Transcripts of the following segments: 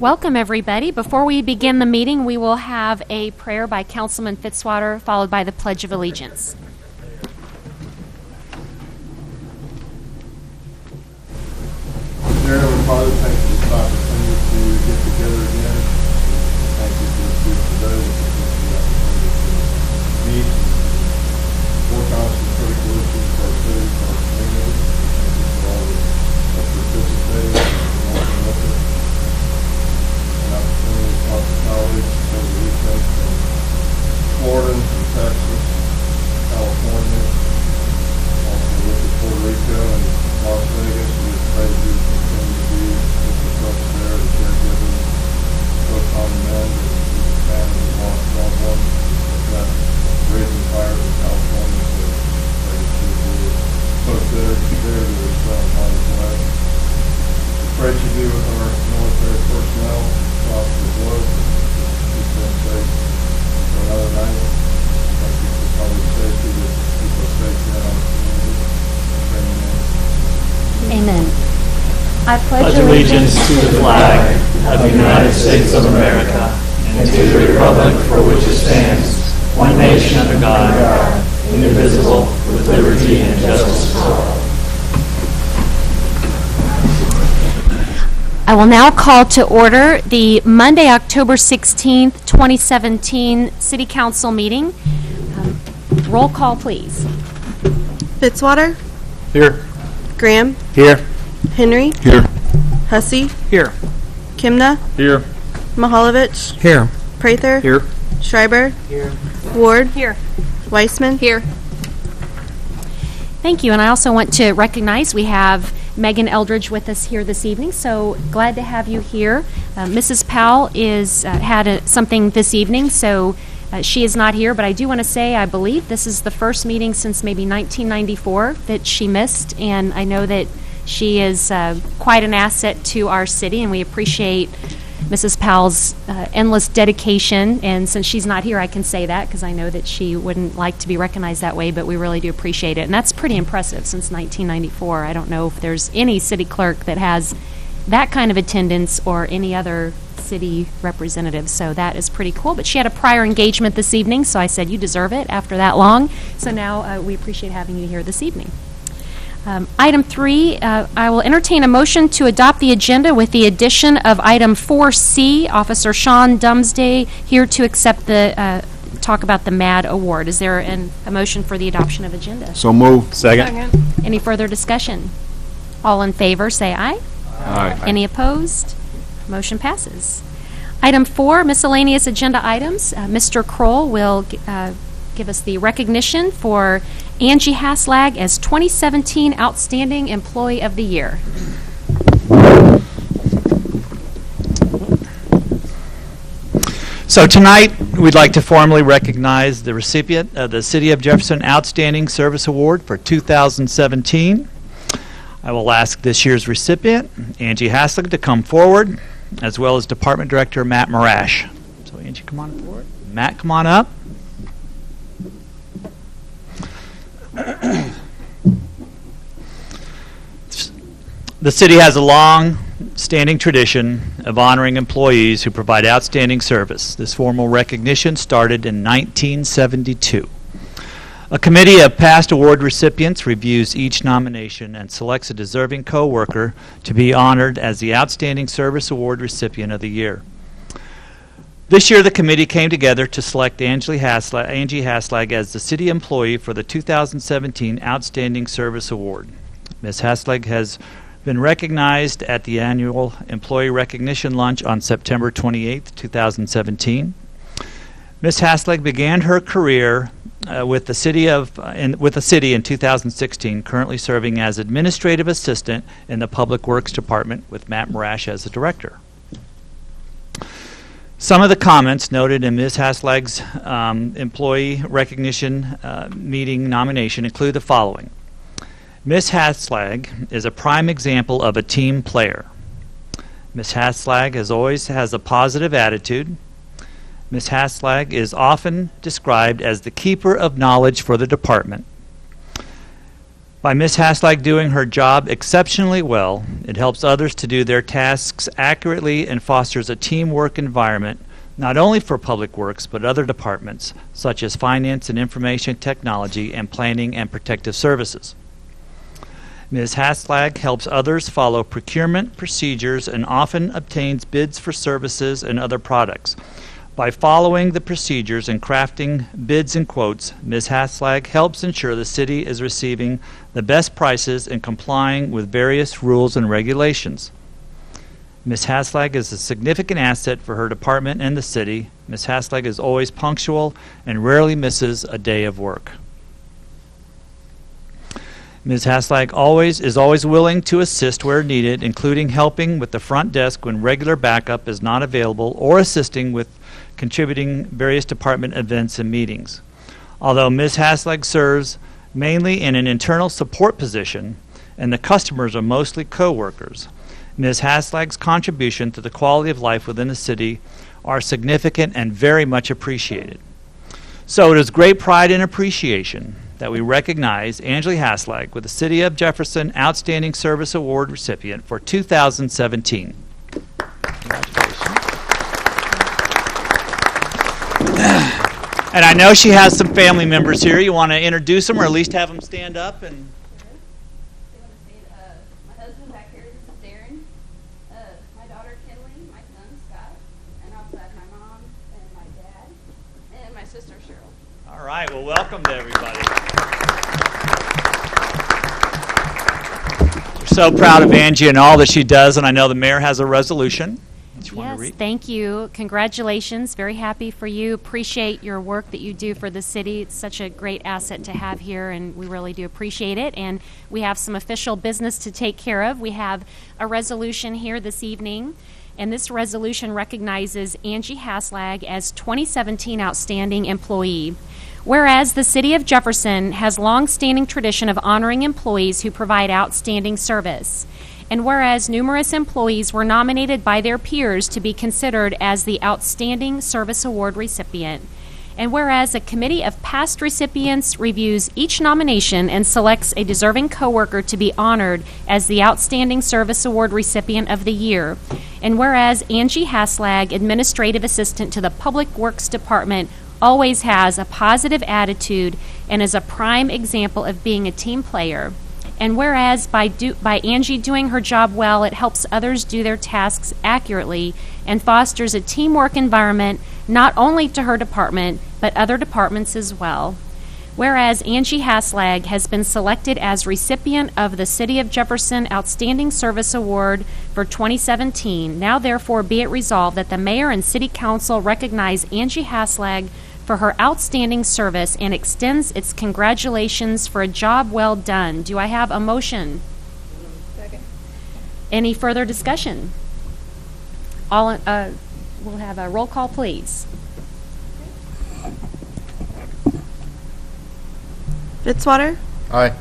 Welcome, everybody. Before we begin the meeting, we will have a prayer by Councilman Fitzwater, followed by the Pledge of Allegiance. Dear Heavenly Father, thank you for this opportunity to get together again. Thank you for this beautiful day. Meet and work on some critical issues for our city, for our community. Thank you for all that participating and working with us. An opportunity to talk to colleagues over the weekend from Florida, from Texas, California, also look at Puerto Rico and Las Vegas. We pray that you continue to be with the folks there, the caregivers, folks on the mend, and the families lost loved ones. We've got raising fires in California, so pray that you be with folks there that are still in harm's way. We pray that you be with our military personnel across the globe, keep them safe for another night. Thank you for public safety, to keep us safe in our community. Amen. I pledge allegiance to the flag of the United States of America and to the republic for which it stands, one nation under God, indivisible, with liberty and justice for all. I will now call to order the Monday, October 16th, 2017 City Council meeting. Roll call, please. Fitzwater? Here. Graham? Here. Henry? Here. Hussey? Here. Kimna? Here. Mahalovich? Here. Prather? Here. Schreiber? Here. Ward? Here. Weissman? Here. Thank you, and I also want to recognize we have Megan Eldridge with us here this evening, so glad to have you here. Mrs. Powell had something this evening, so she is not here, but I do want to say I believe this is the first meeting since maybe 1994 that she missed, and I know that she is quite an asset to our city, and we appreciate Mrs. Powell's endless dedication. And since she's not here, I can say that because I know that she wouldn't like to be recognized that way, but we really do appreciate it. And that's pretty impressive since 1994. I don't know if there's any city clerk that has that kind of attendance or any other city representative, so that is pretty cool. But she had a prior engagement this evening, so I said you deserve it after that long. So now we appreciate having you here this evening. Item 3, I will entertain a motion to adopt the agenda with the addition of item 4C, Officer Sean Dumsday here to accept the talk about the MAD award. Is there a motion for the adoption of agenda? So moved. Second. Any further discussion? All in favor, say aye. Aye. Any opposed? Motion passes. Item 4, miscellaneous agenda items. Mr. Kroll will give us the recognition for Angie Haslag as 2017 Outstanding Employee of the Year. So tonight, we'd like to formally recognize the recipient of the City of Jefferson Outstanding Service Award for 2017. I will ask this year's recipient, Angie Haslag, to come forward, as well as Department Director Matt Marash. So Angie, come on forward. Matt, come on up. The city has a long-standing tradition of honoring employees who provide outstanding service. This formal recognition started in 1972. A committee of past award recipients reviews each nomination and selects a deserving co-worker to be honored as the Outstanding Service Award recipient of the year. This year, the committee came together to select Angie Haslag as the city employee for the 2017 Outstanding Service Award. Ms. Haslag has been recognized at the annual Employee Recognition Lunch on September 28, 2017. Ms. Haslag began her career with the city in 2016, currently serving as administrative assistant in the Public Works Department with Matt Marash as the director. Some of the comments noted in Ms. Haslag's employee recognition meeting nomination include the following. Ms. Haslag is a prime example of a team player. Ms. Haslag always has a positive attitude. Ms. Haslag is often described as the keeper of knowledge for the department. By Ms. Haslag doing her job exceptionally well, it helps others to do their tasks accurately and fosters a teamwork environment, not only for Public Works, but other departments, such as Finance and Information Technology and Planning and Protective Services. Ms. Haslag helps others follow procurement procedures and often obtains bids for services and other products. By following the procedures and crafting bids and quotes, Ms. Haslag helps ensure the city is receiving the best prices and complying with various rules and regulations. Ms. Haslag is a significant asset for her department and the city. Ms. Haslag is always punctual and rarely misses a day of work. Ms. Haslag is always willing to assist where needed, including helping with the front desk when regular backup is not available or assisting with contributing various department events and meetings. Although Ms. Haslag serves mainly in an internal support position and the customers are mostly co-workers, Ms. Haslag's contribution to the quality of life within the city are significant and very much appreciated. So it is great pride and appreciation that we recognize Angie Haslag with the City of Jefferson Outstanding Service Award recipient for 2017. Congratulations. And I know she has some family members here. You want to introduce them or at least have them stand up? And my husband back here, this is Darren. My daughter Kinley, my son Scott, and outside my mom and my dad, and my sister Cheryl. all right, well, welcome to everybody. We're so proud of Angie and all that she does, and I know the mayor has a resolution. Yes, thank you. Congratulations. Very happy for you. Appreciate your work that you do for the city. It's such a great asset to have here, and we really do appreciate it. And we have some official business to take care of. We have a resolution here this evening, and this resolution recognizes Angie Haslag as 2017 Outstanding Employee. Whereas the City of Jefferson has long-standing tradition of honoring employees who provide outstanding service. And whereas numerous employees were nominated by their peers to be considered as the Outstanding Service Award recipient. And whereas a committee of past recipients reviews each nomination and selects a deserving coworker to be honored as the Outstanding Service Award recipient of the year. And whereas Angie Haslag, Administrative Assistant to the Public Works Department, always has a positive attitude and is a prime example of being a team player. And whereas by Angie doing her job well, it helps others do their tasks accurately and fosters a teamwork environment not only to her department, but other departments as well. Whereas Angie Haslag has been selected as recipient of the City of Jefferson Outstanding Service Award for 2017, now therefore be it resolved that the Mayor and City Council recognize Angie Haslag for her outstanding service and extends its congratulations for a job well done. Do I have a motion? Second. Any further discussion? We'll have a roll call, please. Fitzwater, Aye.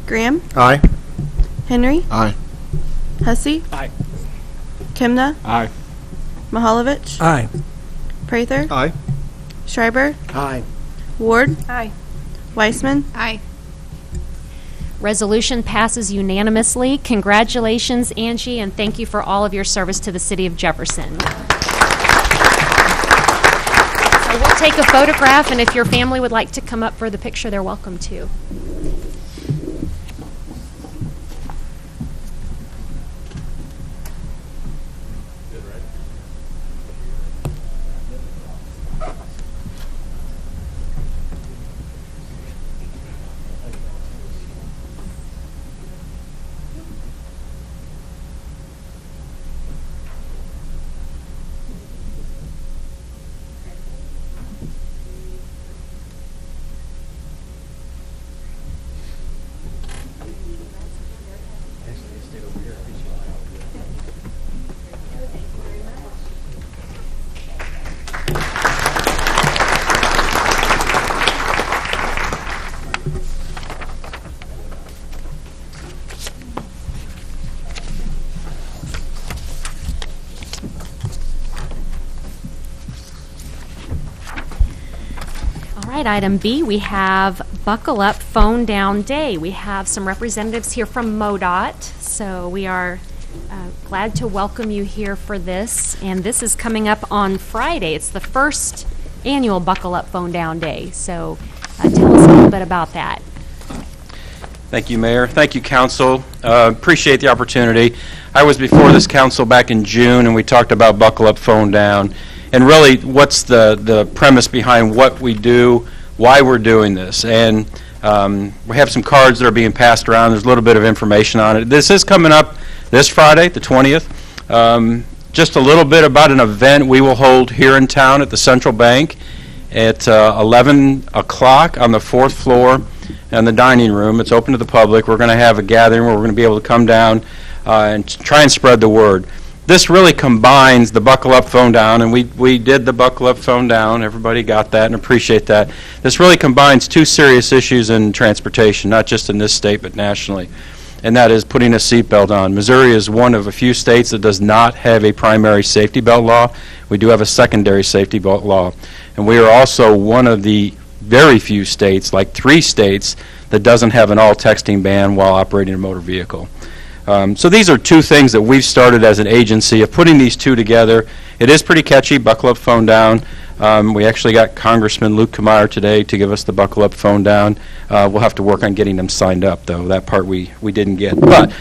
Graham, Aye. Henry, Aye. Hussey, Aye. Kimna, Aye. Mahalovich, Aye. Prather, Aye. Schreiber, Aye. Ward, Aye. Weissman, Aye. Resolution passes unanimously. Congratulations, Angie, and thank you for all of your service to the City of Jefferson. So we'll take a photograph, and if your family would like to come up for the picture, they're welcome to. All right, item B, we have Buckle Up Phone Down Day. We have some representatives here from MoDOT, so we are glad to welcome you here for this. And this is coming up on Friday. It's the first annual Buckle Up Phone Down Day. So tell us a little bit about that. Thank you, Mayor. Thank you, Council. Appreciate the opportunity. I was before this Council back in June, and we talked about Buckle Up Phone Down. And really, what's the premise behind what we do, why we're doing this. And we have some cards that are being passed around. There's a little bit of information on it. This is coming up this Friday, the 20th. Just a little bit about an event we will hold here in town at the Central Bank at 11 o'clock on the 4th floor in the dining room. It's open to the public. We're going to have a gathering where we're going to be able to come down and try and spread the word. This really combines the Buckle Up Phone Down, and we did the Buckle Up Phone Down. Everybody got that and appreciate that. This really combines two serious issues in transportation, not just in this state but nationally, and that is putting a seatbelt on. Missouri is one of a few states that does not have a primary safety belt law. We do have a secondary safety belt law, and we are also one of the very few states, like 3 states, that doesn't have an all-texting ban while operating a motor vehicle. So these are two things that we've started as an agency of putting these two together. It is pretty catchy, Buckle Up Phone Down. We actually got Congressman Luke Kammeyer today to give us the Buckle Up Phone Down. We'll have to work on getting them signed up, though. That part we didn't get. But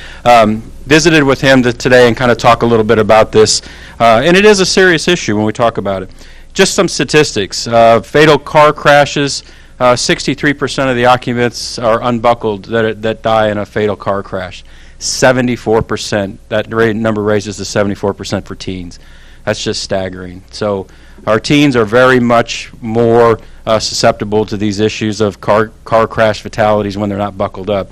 visited with him today and kind of talk a little bit about this. And it is a serious issue when we talk about it. Just some statistics. Fatal car crashes, 63% of the occupants are unbuckled that die in a fatal car crash. 74%. That number raises to 74% for teens. That's just staggering. So our teens are very much more susceptible to these issues of car crash fatalities when they're not buckled up.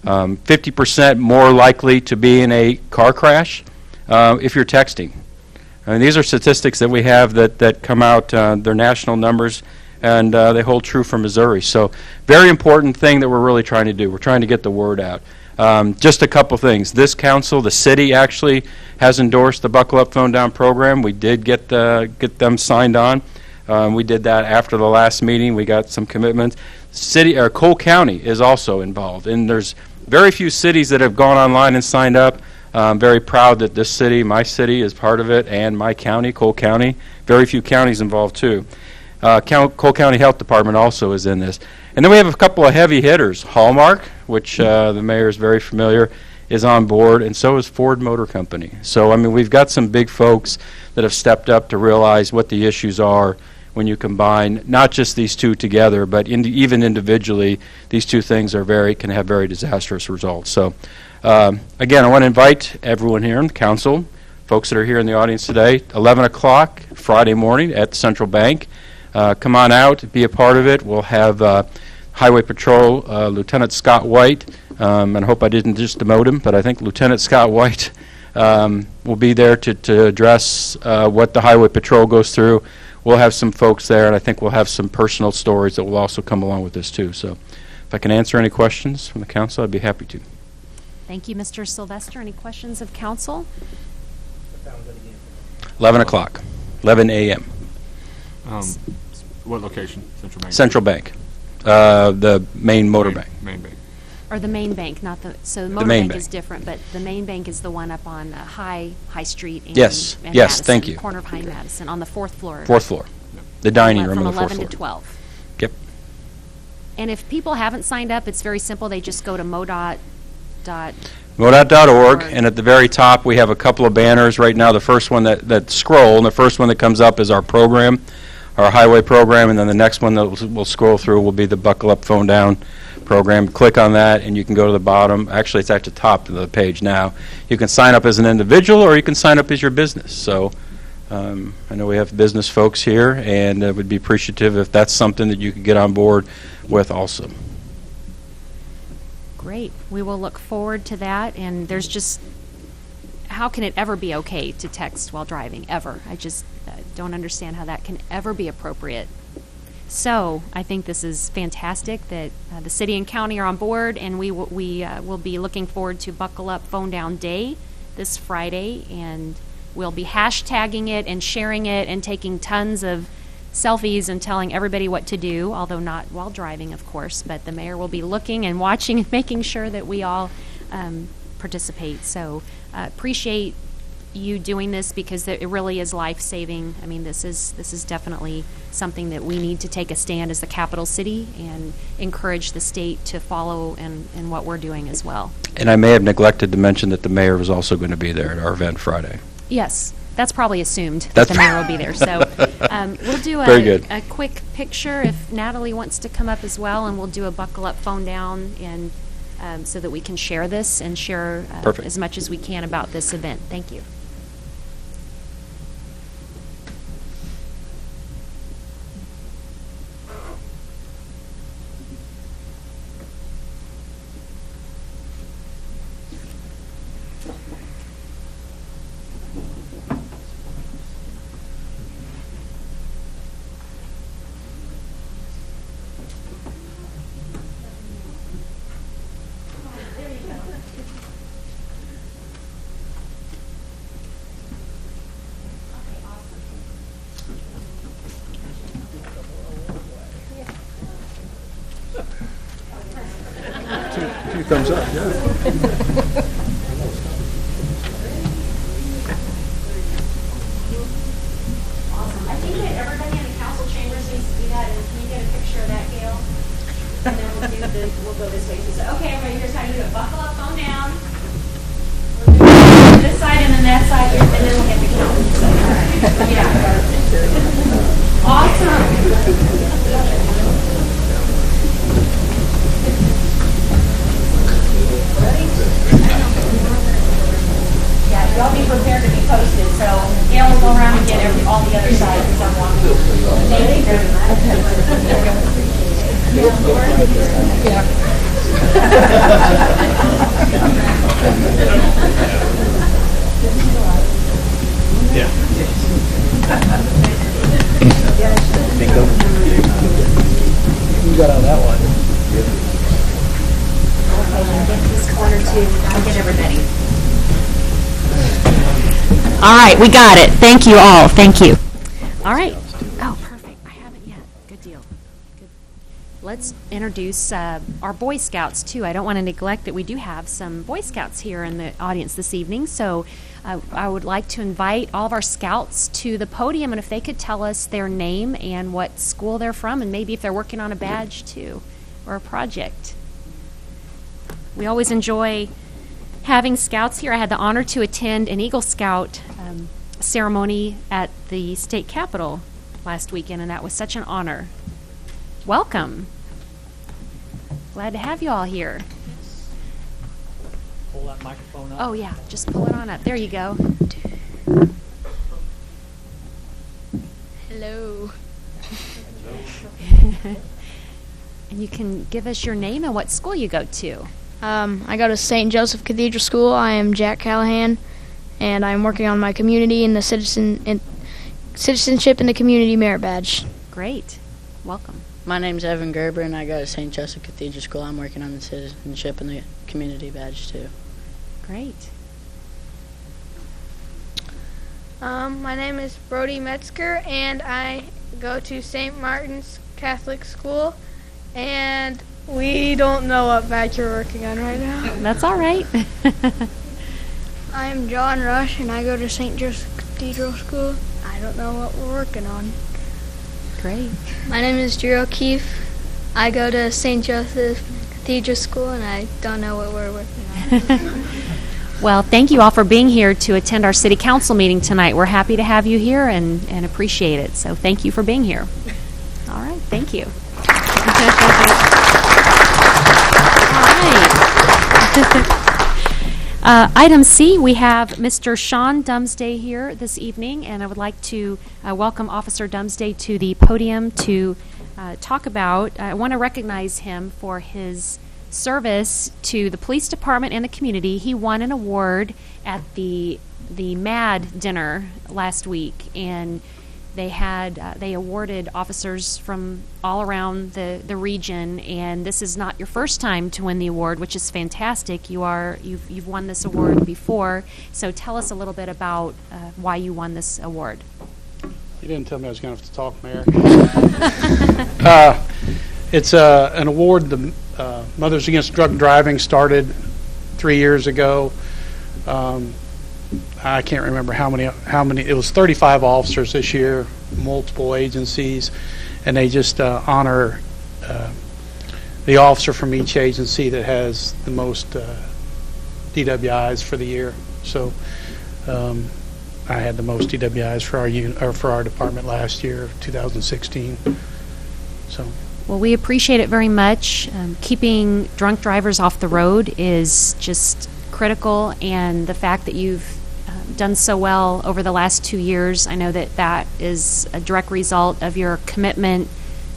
50% more likely to be in a car crash if you're texting. I mean, these are statistics that we have that come out. They're national numbers, and they hold true for Missouri. So very important thing that we're really trying to do. We're trying to get the word out. Just a couple things. This council, the city actually has endorsed the Buckle Up Phone Down program. We did get them signed on. We did that after the last meeting. We got some commitments. Cole County is also involved, and there's very few cities that have gone online and signed up. I'm very proud that this city, my city, is part of it, and my county, Cole County. Very few counties involved too. Cole County Health Department also is in this. And then we have a couple of heavy hitters. Hallmark, which the mayor is very familiar, is on board, and so is Ford Motor Company. So, I mean, we've got some big folks that have stepped up to realize what the issues are when you combine not just these two together, but even individually, these two things can have very disastrous results. So, again, I want to invite everyone here in the council, folks that are here in the audience today, 11 o'clock Friday morning at the Central Bank. Come on out, be a part of it. We'll have Highway Patrol Lieutenant Scott White, and I hope I didn't just demote him, but I think Lieutenant Scott White will be there to address what the Highway Patrol goes through. We'll have some folks there, and I think we'll have some personal stories that will also come along with this too. So if I can answer any questions from the council, I'd be happy to. Thank you, Mr. Sylvester. Any questions of council? 11 o'clock, 11 a.m. What location? Central Bank? Central Bank, the main motor bank. Main bank. Or the main bank, not the, so the The motor main bank bank. is different, but the main bank is the one up on High Street and Yes, and yes, Madison, thank you. corner of High and Madison, on the 4th floor. 4th floor, the dining room From on the 4th 11 floor. to 12. Yep. And if people haven't signed up, it's very simple. They just go to MoDOT. MoDOT.org, and at the very top we have a couple of banners right now. The first one that scroll, and the first one that comes up is our program, our highway program, and then the next one that we'll scroll through will be the Buckle Up Phone Down program. Click on that and you can go to the bottom. Actually, it's at the top of the page now. You can sign up as an individual or you can sign up as your business. So I know we have business folks here, and would be appreciative if that's something that you could get on board with also. Great. We will look forward to that. And there's just, how can it ever be okay to text while driving, ever? I just don't understand how that can ever be appropriate. So I think this is fantastic that the city and county are on board, and we will be looking forward to Buckle Up Phone Down Day this Friday, and we'll be hashtagging it and sharing it and taking tons of selfies and telling everybody what to do, although not while driving, of course, but the mayor will be looking and watching and making sure that we all participate. So appreciate you doing this because it really is life-saving. I mean, this is definitely something that we need to take a stand as the capital city and encourage the state to follow in what we're doing as well. And I may have neglected to mention that the mayor was also going to be there at our event Friday. Yes, that's probably assumed that the mayor will be there. So we'll do Very good. a quick picture if Natalie wants to come up as well, and we'll do a buckle up, phone down, and so that we can share this and share as much as we can about this event. Thank you. Two thumbs up, yeah. Awesome. I think that everybody in the council chambers needs to do that. And can you get a picture of that, Gail? And then we'll go this way. So, okay, everybody, here's how you do it. Buckle up, phone down. We'll do this side and then that side, and then we'll get the count. Yeah. Awesome. Yeah, y'all be prepared to be posted. So Gail will go around and get all the other sides as I'm walking. Thank you very much. You got on that one. Okay, get this corner too. I'll get everybody. All right, we got it. Thank you all. Thank you. All right. Oh, perfect. I haven't yet. Good deal. Good. Let's introduce our Boy Scouts, too. I don't want to neglect that we do have some Boy Scouts here in the audience this evening. So I would like to invite all of our Scouts to the podium, and if they could tell us their name and what school they're from, and maybe if they're working on a badge, too, or a project. We always enjoy having Scouts here. I had the honor to attend an Eagle Scout ceremony at the state capitol last weekend, and that was such an honor. Welcome. Glad to have you all here. Pull that microphone up. Oh, yeah, just pull it on up. There you go. Hello. And you can give us your name and what school you go to. I go to St. Joseph Cathedral School. I am Jack Callahan, and I'm working on my community and the citizenship in the community merit badge. Great. Welcome. My name's Evan Gerber, and I go to St. Joseph Cathedral School. I'm working on the citizenship and the community badge, too. Great. My name is Brody Metzger, and I go to St. Martin's Catholic School, and we don't know what badge you're working on right now. That's all right. I'm John Rush, and I go to St. Joseph Cathedral School. I don't know what we're working on. Great. My name is Drew O'Keefe. I go to St. Joseph Cathedral School, and I don't know what we're working on. Well, thank you all for being here to attend our city council meeting tonight. We're happy to have you here and appreciate it. So thank you for being here. All right. Thank you. Item C, we have Mr. Sean Dumsday here this evening, and I would like to welcome Officer Dumsday to the podium to talk about, I want to recognize him for his service to the police department and the community. He won an award at the MAD dinner last week, and they awarded officers from all around the region, and this is not your first time to win the award, which is fantastic. You've won this award before, so tell us a little bit about why you won this award. You didn't tell me I was going to have to talk, Mayor. It's an award. The Mothers Against Drunk Driving started 3 years ago. I can't remember how many. It was 35 officers this year, multiple agencies, and they just honor the officer from each agency that has the most DWIs for the year. So I had the most DWIs for our department last year, 2016. So. Well, we appreciate it very much. Keeping drunk drivers off the road is just critical, and the fact that you've done so well over the last 2 years, I know that that is a direct result of your commitment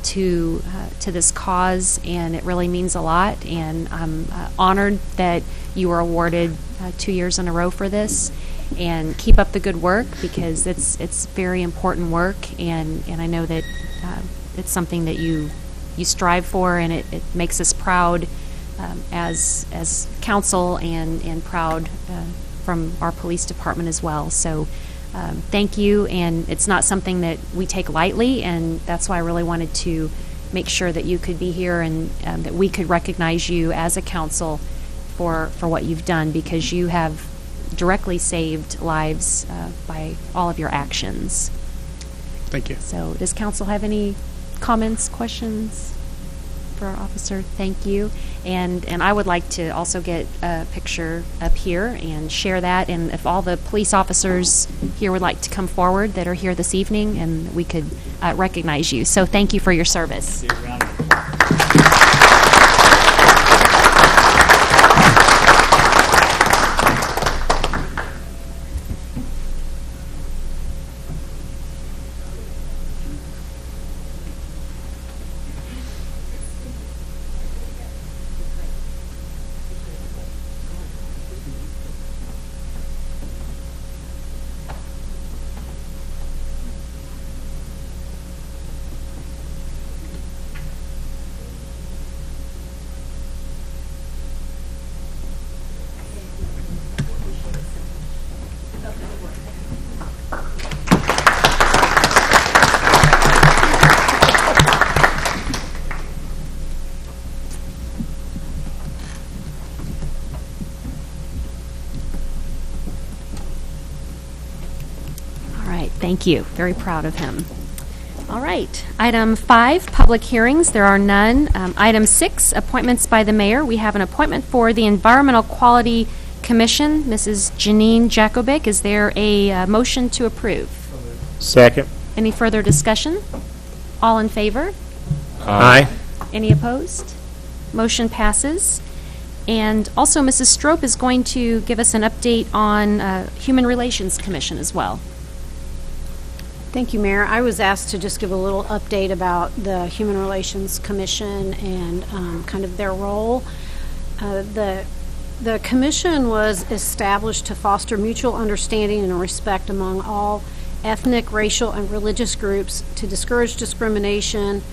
to this cause, and it really means a lot. And I'm honored that you were awarded 2 years in a row for this. And keep up the good work, because it's very important work, and I know that it's something that you strive for, and it makes us proud as council, and proud from our police department as well. So thank you, and it's not something that we take lightly, and that's why I really wanted to make sure that you could be here, and that we could recognize you as a council for what you've done, because you have directly saved lives by all of your actions. Thank you. So does council have any comments, questions for our officer? Thank you. And I would like to also get a picture up here and share that, and if all the police officers here would like to come forward that are here this evening, and we could recognize you. So thank you for your service. Thank you. Very proud of him. All right. Item 5, public hearings. There are none. Item 6, appointments by the mayor. We have an appointment for the Environmental Quality Commission. Mrs. Janine Jakovic. Is there a motion to approve? Second. Any further discussion? All in favor? Aye. Any opposed? Motion passes. And also, Mrs. Strope is going to give us an update on Human Relations Commission as well. Thank you, Mayor. I was asked to just give a little update about the Human Relations Commission and kind of their role. The commission was established to foster mutual understanding and respect among all ethnic, racial, and religious groups, to discourage discrimination,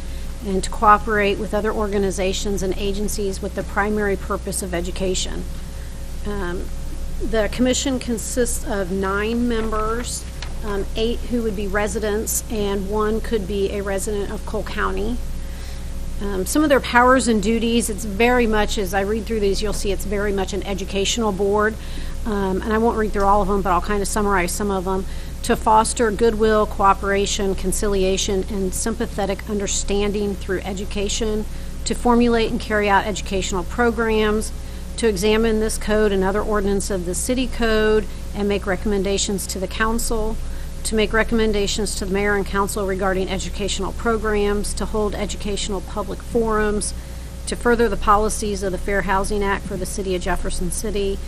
and to cooperate with other organizations and agencies with the primary purpose of education. The commission consists of 9 members. 8 who would be residents, and 1 could be a resident of Cole County. Some of their powers and duties, it's very much, as I read through these, you'll see it's very much an educational board. And I won't read through all of them, but I'll kind of summarize some of them. To foster goodwill, cooperation, conciliation, and sympathetic understanding through education. To formulate and carry out educational programs. To examine this code and other ordinance of the city code and make recommendations to the council. To make recommendations to the mayor and council regarding educational programs, to hold educational public forums, to further the policies of the Fair Housing Act for the city of Jefferson City,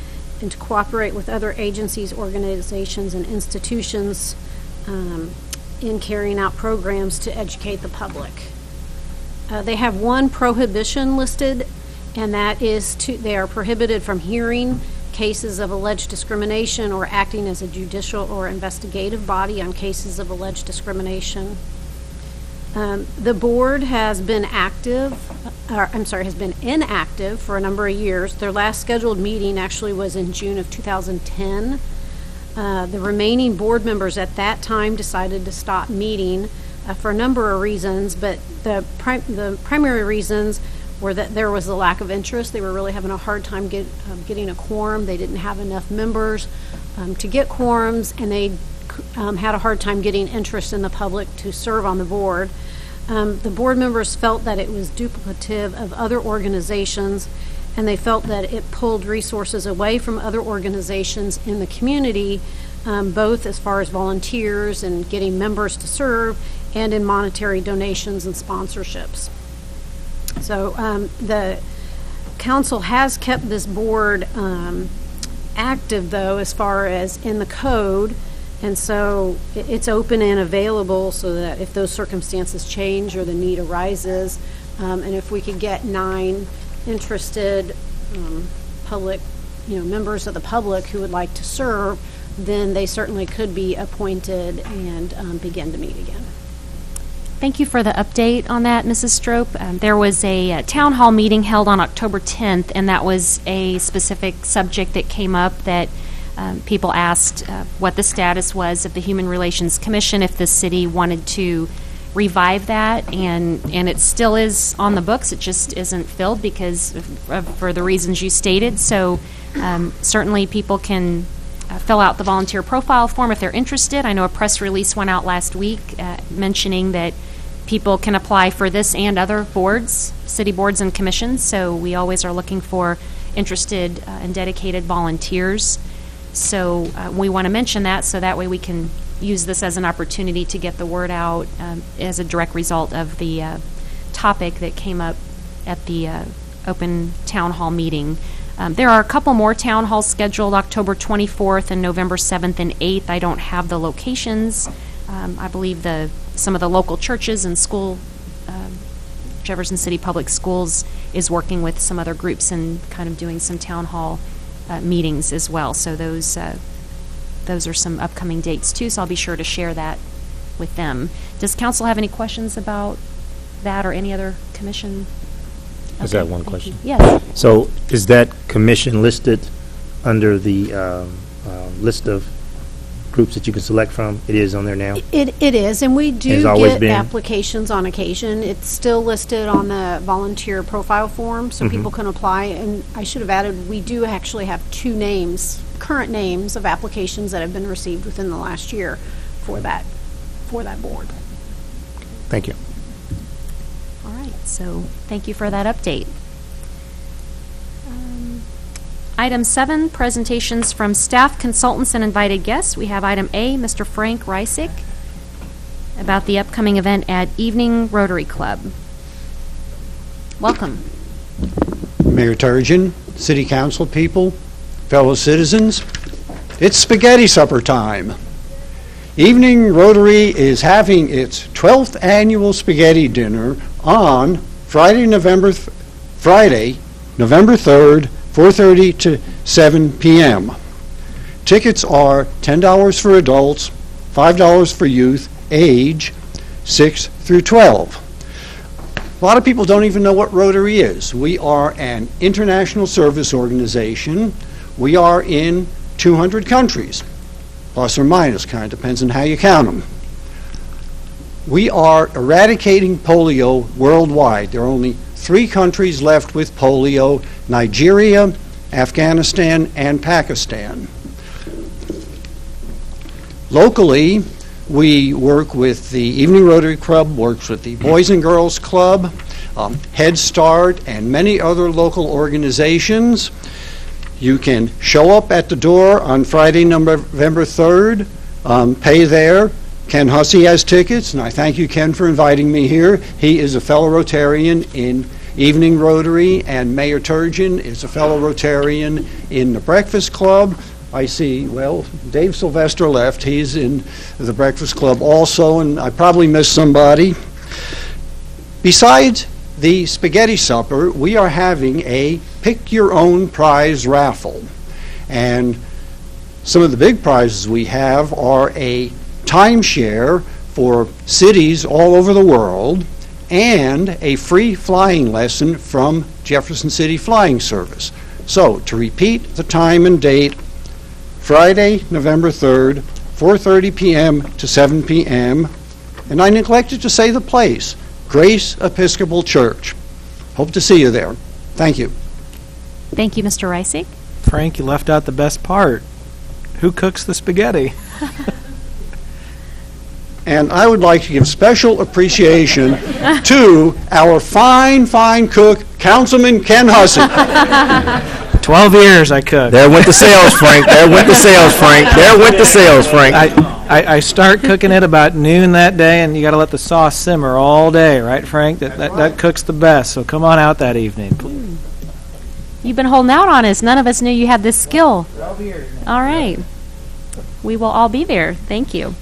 and to cooperate with other agencies, organizations, and institutions in carrying out programs to educate the public. They have 1 prohibition listed, and that is they are prohibited from hearing cases of alleged discrimination or acting as a judicial or investigative body on cases of alleged discrimination. The board has been inactive for a number of years. Their last scheduled meeting actually was in June of 2010. The remaining board members at that time decided to stop meeting for a number of reasons, but the primary reasons were that there was a lack of interest. They were really having a hard time getting a quorum. They didn't have enough members to get quorums, and they had a hard time getting interest in the public to serve on the board. The board members felt that it was duplicative of other organizations, and they felt that it pulled resources away from other organizations in the community, both as far as volunteers and getting members to serve, and in monetary donations and sponsorships. So the council has kept this board active, though, as far as in the code, and so it's open and available so that if those circumstances change or the need arises, and if we could get 9 interested public, members of the public who would like to serve, then they certainly could be appointed and begin to meet again. Thank you for the update on that, Mrs. Strope. There was a town hall meeting held on October 10th, and that was a specific subject that came up that people asked what the status was of the Human Relations Commission, if the city wanted to revive that, and it still is on the books. It just isn't filled because for the reasons you stated. So certainly people can fill out the volunteer profile form if they're interested. I know a press release went out last week mentioning that people can apply for this and other boards, city boards and commissions, so we always are looking for interested and dedicated volunteers. So we want to mention that so that way we can use this as an opportunity to get the word out as a direct result of the topic that came up at the open town hall meeting. There are a couple more town halls scheduled, October 24th and November 7th and 8th. I don't have the locations. I believe some of the local churches and school, Jefferson City Public Schools is working with some other groups and kind of doing some town hall meetings as well. So those are some upcoming dates too, so I'll be sure to share that with them. Does council have any questions about that or any other commission? Is that one question? Yes. So is that commission listed under the list of groups that you can select from? It is on there now? It is, and we do Has always get been? applications on occasion. It's still listed on the volunteer profile form, so people can apply. And I should have added, we do actually have 2 names, current names of applications that have been received within the last year for that board. Thank you. All right, so thank you for that update. Item 7, presentations from staff, consultants, and invited guests. We have item A, Mr. Frank Reisick, about the upcoming event at Evening Rotary Club. Welcome. Mayor Turgeon, City Council people, fellow citizens, it's spaghetti supper time. Evening Rotary is having its 12th annual spaghetti dinner on Friday, November 3rd, 4:30 to 7 p.m. Tickets are $10 for adults, $5 for youth, age 6 through 12. A lot of people don't even know what Rotary is. We are an international service organization. We are in 200 countries, plus or minus, kind of depends on how you count them. We are eradicating polio worldwide. There are only 3 countries left with polio: Nigeria, Afghanistan, and Pakistan. Locally, we work with the Evening Rotary Club, works with the Boys and Girls Club, Head Start, and many other local organizations. You can show up at the door on Friday, November 3rd, pay there. Ken Hussey has tickets, and I thank you, Ken, for inviting me here. He is a fellow Rotarian in Evening Rotary, and Mayor Turgeon is a fellow Rotarian in the Breakfast Club. I see, well, Dave Sylvester left. He's in the Breakfast Club also, and I probably missed somebody. Besides the spaghetti supper, we are having a pick-your-own prize raffle. And some of the big prizes we have are a timeshare for cities all over the world and a free flying lesson from Jefferson City Flying Service. So, to repeat the time and date, Friday, November 3rd, 4:30 p.m. to 7 p.m. And I neglected to say the place, Grace Episcopal Church. Hope to see you there. Thank you. Thank you, Mr. Reisig. Frank, you left out the best part. Who cooks the spaghetti? And I would like to give special appreciation to our fine, fine cook, Councilman Ken Hussey. 12 years I cooked. There went the sales, Frank. There went the sales, Frank. There went the sales, Frank. I start cooking it about noon that day, and you got to let the sauce simmer all day, right, Frank? That cooks the best. So come on out that evening. You've been holding out on us. None of us knew you had this skill. 12 years. All right. We will all be there. Thank you.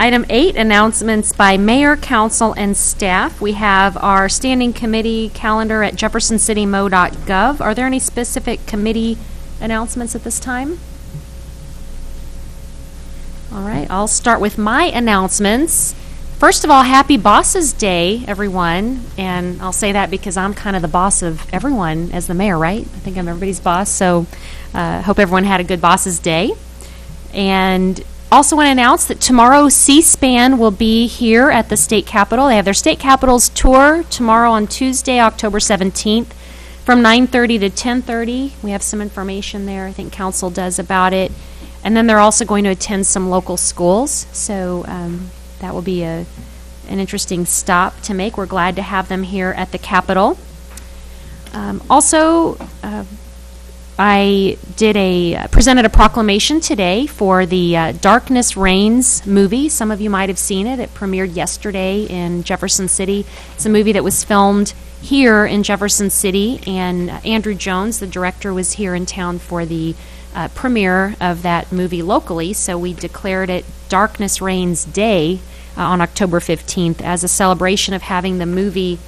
Item 8, announcements by mayor, council, and staff. We have our standing committee calendar at jeffersoncitymo.gov. Are there any specific committee announcements at this time? All right, I'll start with my announcements. First of all, happy Bosses Day, everyone. And I'll say that because I'm kind of the boss of everyone as the mayor, right? I think I'm everybody's boss. So hope everyone had a good Bosses Day. And also want to announce that tomorrow C-SPAN will be here at the State Capitol. They have their State Capitol's tour tomorrow on Tuesday, October 17th from 9:30 to 10:30. We have some information there. I think council does about it. And then they're also going to attend some local schools. So that will be an interesting stop to make. We're glad to have them here at the Capitol. I presented a proclamation today for the Darkness Reigns movie. Some of you might have seen it. It premiered yesterday in Jefferson City. It's a movie that was filmed here in Jefferson City, and Andrew Jones, the director, was here in town for the premiere of that movie locally, so we declared it Darkness Reigns Day on October 15th as a celebration of having the movie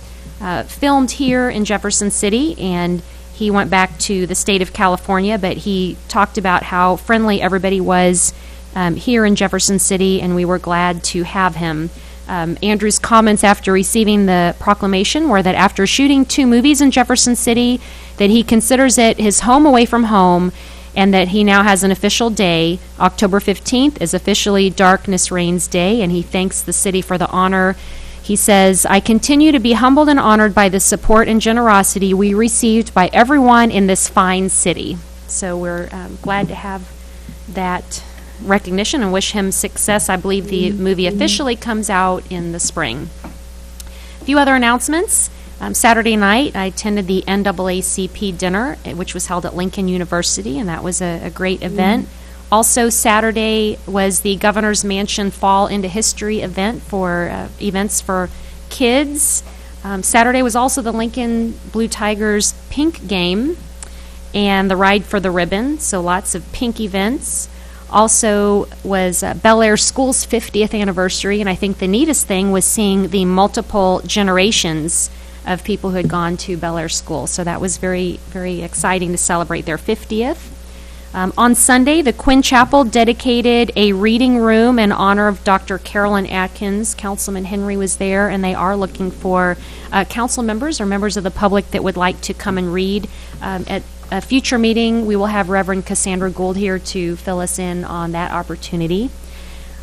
filmed here in Jefferson City. And he went back to the state of California, but he talked about how friendly everybody was here in Jefferson City, and we were glad to have him. Andrew's comments after receiving the proclamation were that after shooting 2 movies in Jefferson City, that he considers it his home away from home, and that he now has an official day. October 15th is officially Darkness Reigns Day, and he thanks the city for the honor. He says, "I continue to be humbled and honored by the support and generosity we received by everyone in this fine city." So we're glad to have that recognition and wish him success. I believe the movie officially comes out in the spring. A few other announcements. Saturday night, I attended the NAACP dinner, which was held at Lincoln University, and that was a great event. Also, Saturday was the Governor's Mansion Fall into History event for events for kids. Saturday was also the Lincoln Blue Tigers pink game and the Ride for the Ribbon, so lots of pink events. Also was Bel Air School's 50th anniversary, and I think the neatest thing was seeing the multiple generations of people who had gone to Bel Air School. So that was very, very exciting to celebrate their 50th. On Sunday, the Quinn Chapel dedicated a reading room in honor of Dr. Carolyn Atkins. Councilman Henry was there, and they are looking for council members or members of the public that would like to come and read. At a future meeting, we will have Reverend Cassandra Gould here to fill us in on that opportunity.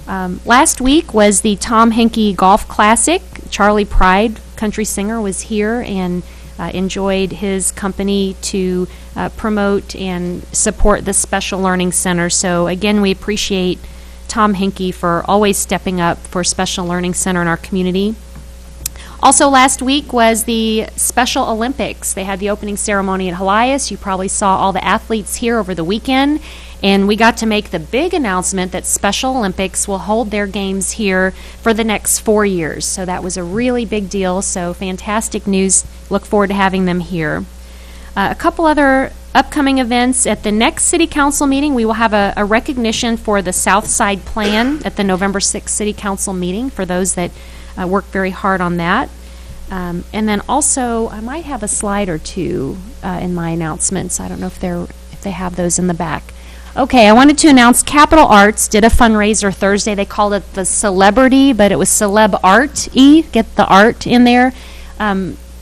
Last week was the Tom Henke Golf Classic. Charlie Pride, country singer, was here and enjoyed his company to promote and support the Special Learning Center. So again, we appreciate Tom Henke for always stepping up for Special Learning Center in our community. Also last week was the Special Olympics. They had the opening ceremony at Helias. You probably saw all the athletes here over the weekend. And we got to make the big announcement that Special Olympics will hold their games here for the next 4 years. So that was a really big deal. So fantastic news. Look forward to having them here. A couple other upcoming events. At the next City Council meeting, we will have a recognition for the South Side Plan at the November 6th City Council meeting for those that worked very hard on that. And then also, I might have a slide or two in my announcements. I don't know if they have those in the back. Okay, I wanted to announce Capital Arts did a fundraiser Thursday. They called it the Celebrity, but it was Celeb Art-y. Get the art in there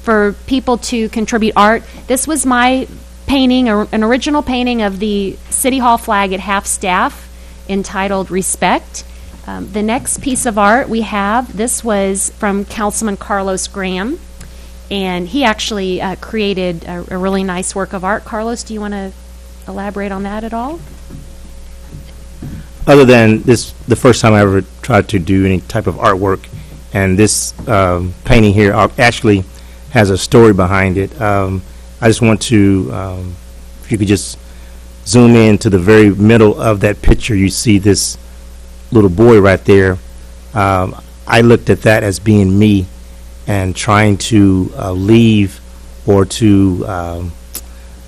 for people to contribute art. This was my painting, an original painting of the City Hall flag at half-staff entitled Respect. The next piece of art we have, this was from Councilman Carlos Graham, and he actually created a really nice work of art. Carlos, do you want to elaborate on that at all? Other than this, the first time I ever tried to do any type of artwork, and this painting here actually has a story behind it. I just want to, if you could just zoom in to the very middle of that picture, you see this little boy right there. I looked at that as being me and trying to leave or to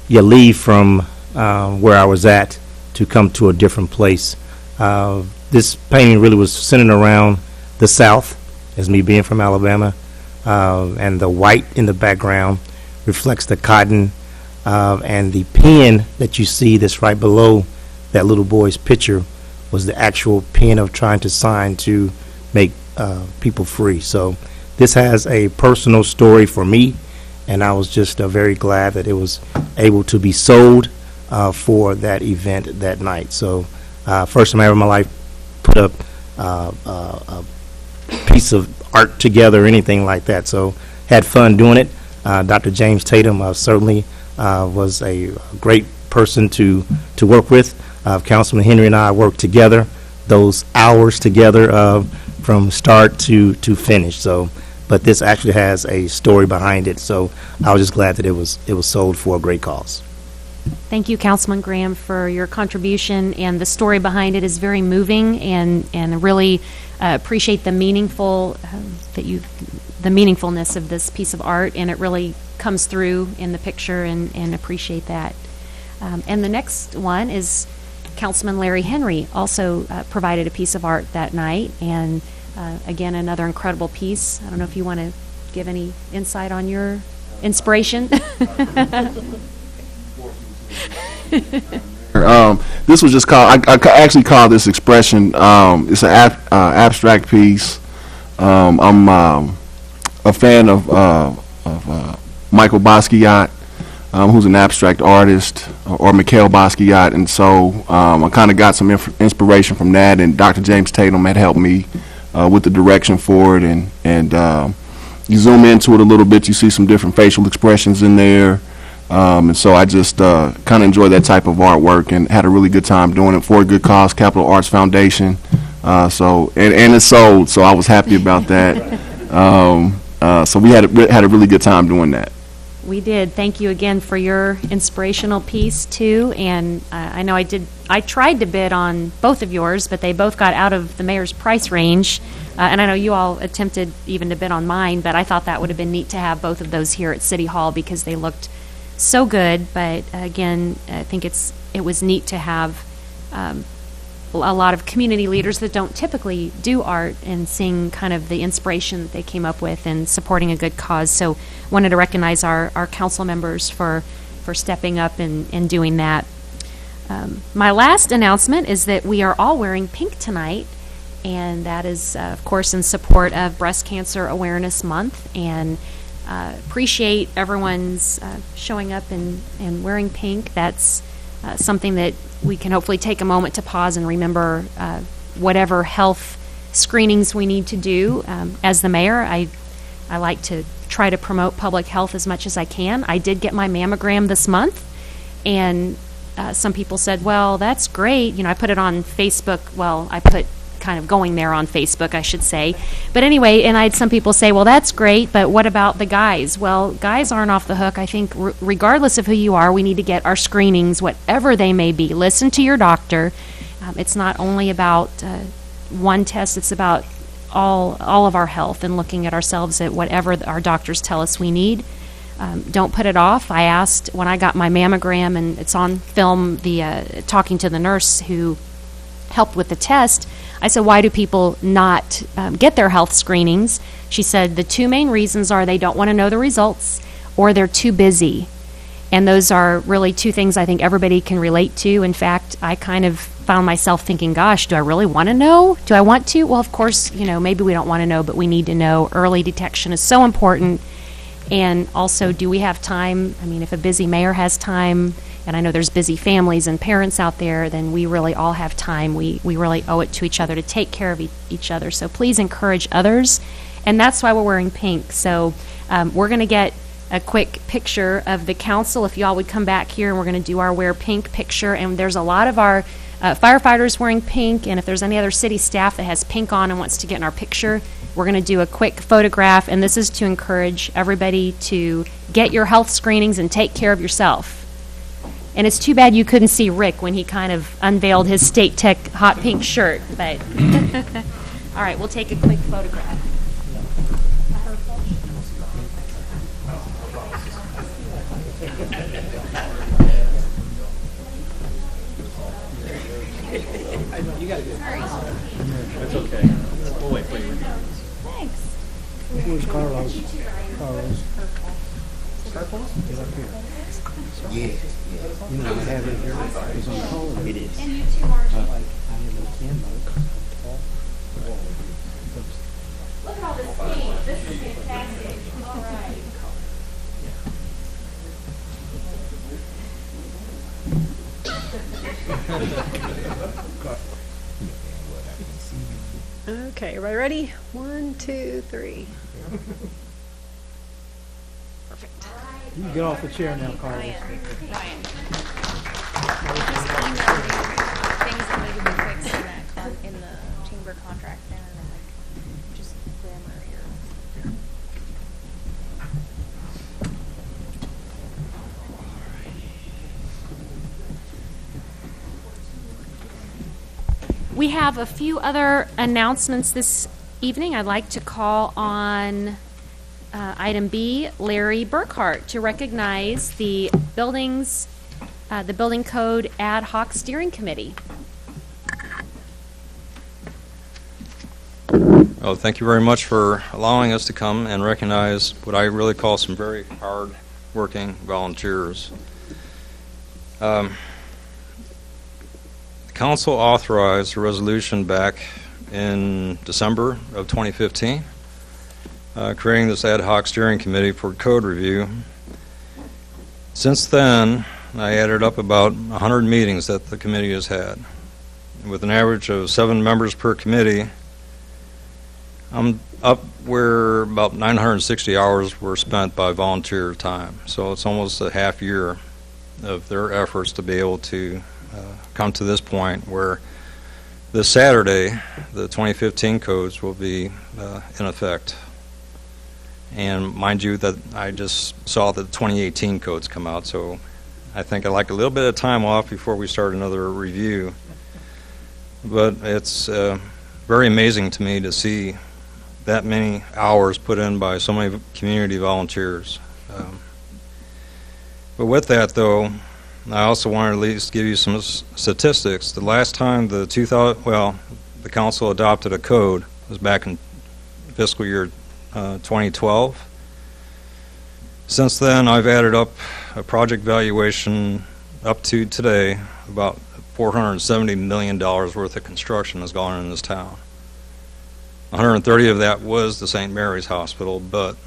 leave from where I was at to come to a different place. This painting really was centered around the South, as me being from Alabama, and the white in the background reflects the cotton, and the pen that you see that's right below that little boy's picture was the actual pen of trying to sign to make people free. So this has a personal story for me, and I was just very glad that it was able to be sold for that event that night. So first time ever in my life put up a piece of art together or anything like that. So had fun doing it. Dr. James Tatum certainly was a great person to work with. Councilman Henry and I worked together, those hours together from start to finish. So, but this actually has a story behind it. So I was just glad that it was sold for a great cause. Thank you, Councilman Graham, for your contribution, and the story behind it is very moving, and really appreciate the the meaningfulness of this piece of art, and it really comes through in the picture, and appreciate that. And the next one is Councilman Larry Henry also provided a piece of art that night, and again, another incredible piece. I don't know if you want to give any insight on your inspiration. This was just called, I actually call this expression, it's an abstract piece. I'm a fan of Michael Basquiat, who's an abstract artist, or Mikhail Basquiat, and so I kind of got some inspiration from that, and Dr. James Tatum had helped me with the direction for it, and you zoom into it a little bit, you see some different facial expressions in there. And so I just kind of enjoy that type of artwork and had a really good time doing it for a good cause, Capital Arts Foundation. So and it's sold, so I was happy about that. So we had a really good time doing that. We did. Thank you again for your inspirational piece too. And I know I tried to bid on both of yours, but they both got out of the mayor's price range. And I know you all attempted even to bid on mine, but I thought that would have been neat to have both of those here at City Hall because they looked so good. But again, I think it was neat to have a lot of community leaders that don't typically do art and seeing kind of the inspiration that they came up with and supporting a good cause. So wanted to recognize our council members for stepping up and doing that. My last announcement is that we are all wearing pink tonight, and that is of course in support of Breast Cancer Awareness Month, and appreciate everyone's showing up and wearing pink. That's something that we can hopefully take a moment to pause and remember whatever health screenings we need to do. As the mayor, I like to try to promote public health as much as I can. I did get my mammogram this month, and some people said, well, that's great. You know, I put it on Facebook. Well, I put kind of going there on Facebook, I should say. But anyway, and I had some people say, well, that's great, but what about the guys? Well, guys aren't off the hook. I think regardless of who you are, we need to get our screenings, whatever they may be. Listen to your doctor. It's not only about one test, it's about all of our health and looking at ourselves at whatever our doctors tell us we need. Don't put it off. I asked when I got my mammogram, and it's on film, talking to the nurse who helped with the test, I said, why do people not get their health screenings? She said the two main reasons are they don't want to know the results, or they're too busy. And those are really two things I think everybody can relate to. In fact, I kind of found myself thinking, gosh, do I really want to know? Do I want to? Well, of course, maybe we don't want to know, but we need to know. Early detection is so important. And also, do we have time? I mean, if a busy mayor has time, and I know there's busy families and parents out there, then we really all have time. We really owe it to each other to take care of each other. So please encourage others. And that's why we're wearing pink. So we're going to get a quick picture of the council. If you all would come back here, and we're going to do our Wear Pink picture. And there's a lot of our firefighters wearing pink. And if there's any other city staff that has pink on and wants to get in our picture, we're going to do a quick photograph. And this is to encourage everybody to get your health screenings and take care of yourself. And it's too bad you couldn't see Rick when he kind of unveiled his State Tech hot pink shirt. But all right, we'll take a quick photograph. That's okay. We'll wait for you. Thanks. Where's Carlos? Carlos. Carlos? Get up here. Yeah. You know, I have it here. It's on call. It is. And you too, Margie. I have a camera. Look at all this pink. This is fantastic. All right. Okay, everybody ready? 1, 2, 3. Perfect. You can get off the chair now, Carlos. Ryan. Just email me things that need to be fixed in the chamber contract there, like just grammar here. We have a few other announcements this evening. I'd like to call on item B, Larry Burkhart, to recognize the building code ad hoc steering committee. Oh, thank you very much for allowing us to come and recognize what I really call some very hard-working volunteers. The council authorized a resolution back in December of 2015, creating this ad hoc steering committee for code review. Since then, I added up about 100 meetings that the committee has had. With an average of 7 members per committee, I'm up where about 960 hours were spent by volunteer time. So it's almost a half year of their efforts to be able to come to this point where this Saturday the 2015 codes will be in effect. And mind you that I just saw the 2018 codes come out, so I think I'd like a little bit of time off before we start another review. But it's very amazing to me to see that many hours put in by so many community volunteers. But with that, though, I also want to at least give you some statistics. The last time the council adopted a code was back in fiscal year 2012. Since then, I've added up a project valuation up to today, about $470 million worth of construction has gone in this town. 130 of that was the St. Mary's Hospital, but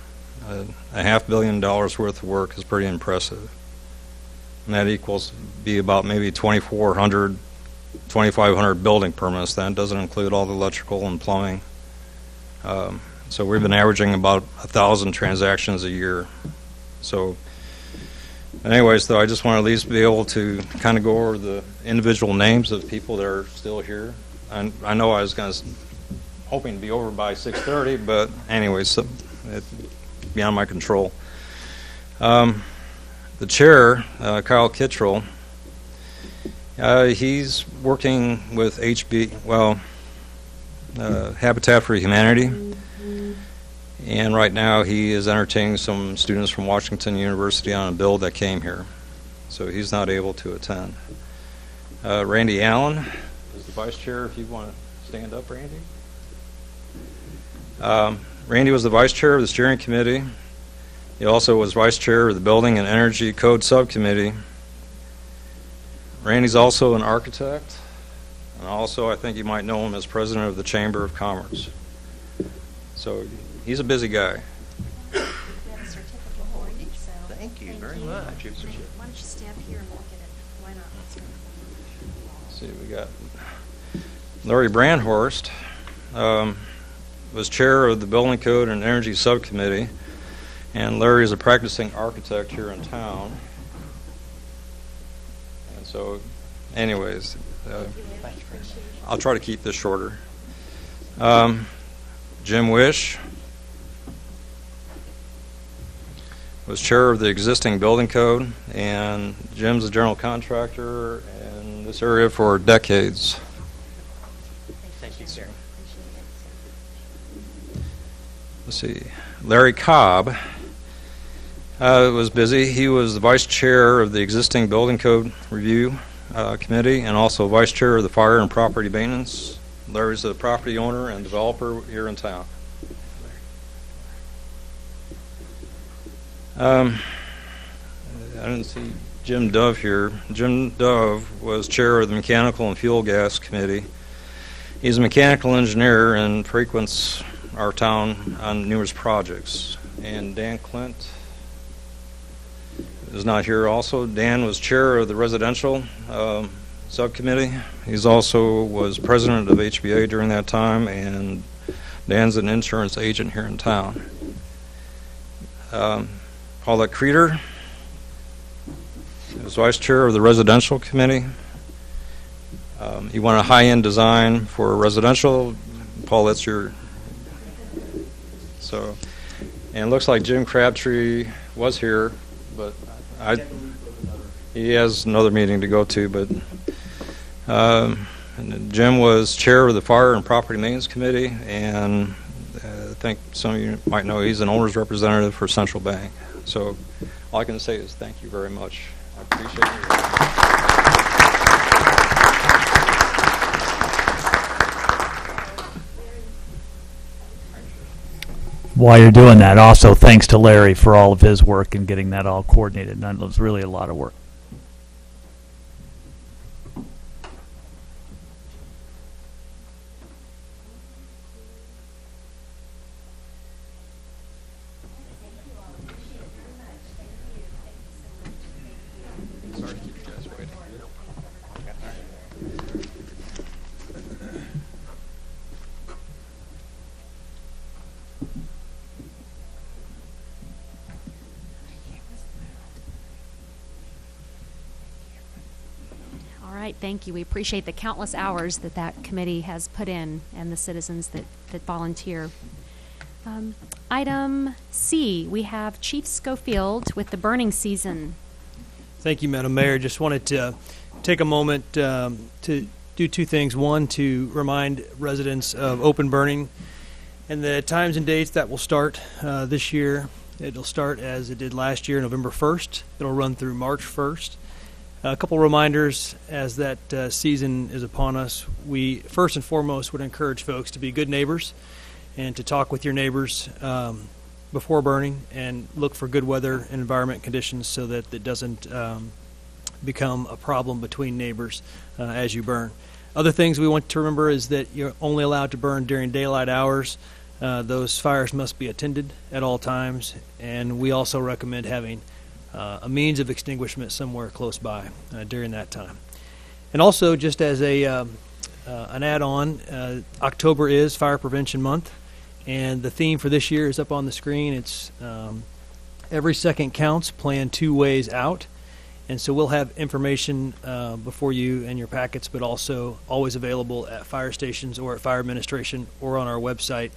a $500 million worth of work is pretty impressive. And that equals be about maybe 2,500 building permits. That doesn't include all the electrical and plumbing. So we've been averaging about 1,000 transactions a year. So anyways, though, I just want to at least be able to kind of go over the individual names of people that are still here. And I know I was hoping to be over by 6:30, but anyways, so it's beyond my control. The chair, Kyle Kittrell, he's working with Habitat for Humanity, and right now he is entertaining some students from Washington University on a bill that came here, so he's not able to attend. Randy Allen is the vice chair, if you want to stand up, Randy. Randy was the vice chair of the steering committee. He also was vice chair of the Building and Energy Code Subcommittee. Randy's also an architect, and also I think you might know him as president of the Chamber of Commerce. So he's a busy guy. Why don't you stand here and look at it? Why not? Let's see, we got Larry Brandhorst, was chair of the Building Code and Energy Subcommittee, and Larry is a practicing architect here in town. And so, anyways, I'll try to keep this shorter. Jim Wish was chair of the existing building code, and Jim's a general contractor in this area for decades. Thank you, sir. Let's see, Larry Cobb was busy. He was the vice chair of the existing building code review committee and also vice chair of the fire and property maintenance. Larry's a property owner and developer here in town. I didn't see Jim Dove here. Jim Dove was chair of the Mechanical and Fuel Gas Committee. He's a mechanical engineer and frequents our town on numerous projects. And Dan Clint is not here also. Dan was chair of the residential subcommittee. He's also was president of HBA during that time, and Dan's an insurance agent here in town. Paulette Creeder was vice chair of the residential committee. He wanted a high-end design for residential. Paul, that's your... So, and it looks like Jim Crabtree was here, but he has another meeting to go to, but and Jim was chair of the Fire and Property Maintenance Committee, and I think some of you might know he's an owner's representative for Central Bank. So all I can say is thank you very much. I appreciate it. While you're doing that, also thanks to Larry for all of his work in getting that all coordinated. And it was really a lot of work. Sorry to keep you guys waiting. All right, thank you. We appreciate the countless hours that that committee has put in and the citizens that volunteer. Item C, we have Chief Schofield with the burning season. Thank you, Madam Mayor. Just wanted to take a moment to do two things. One, to remind residents of open burning and the times and dates that will start this year. It'll start as it did last year, November 1st. It'll run through March 1st. A couple reminders as that season is upon us. We first and foremost would encourage folks to be good neighbors and to talk with your neighbors before burning and look for good weather and environment conditions so that it doesn't become a problem between neighbors as you burn. Other things we want to remember is that you're only allowed to burn during daylight hours. Those fires must be attended at all times, and we also recommend having a means of extinguishment somewhere close by during that time. And also, just as an add-on, October is Fire Prevention Month, and the theme for this year is up on the screen. It's Every Second Counts, Plan 2 Ways Out. And so we'll have information before you and your packets, but also always available at fire stations or at Fire Administration or on our website.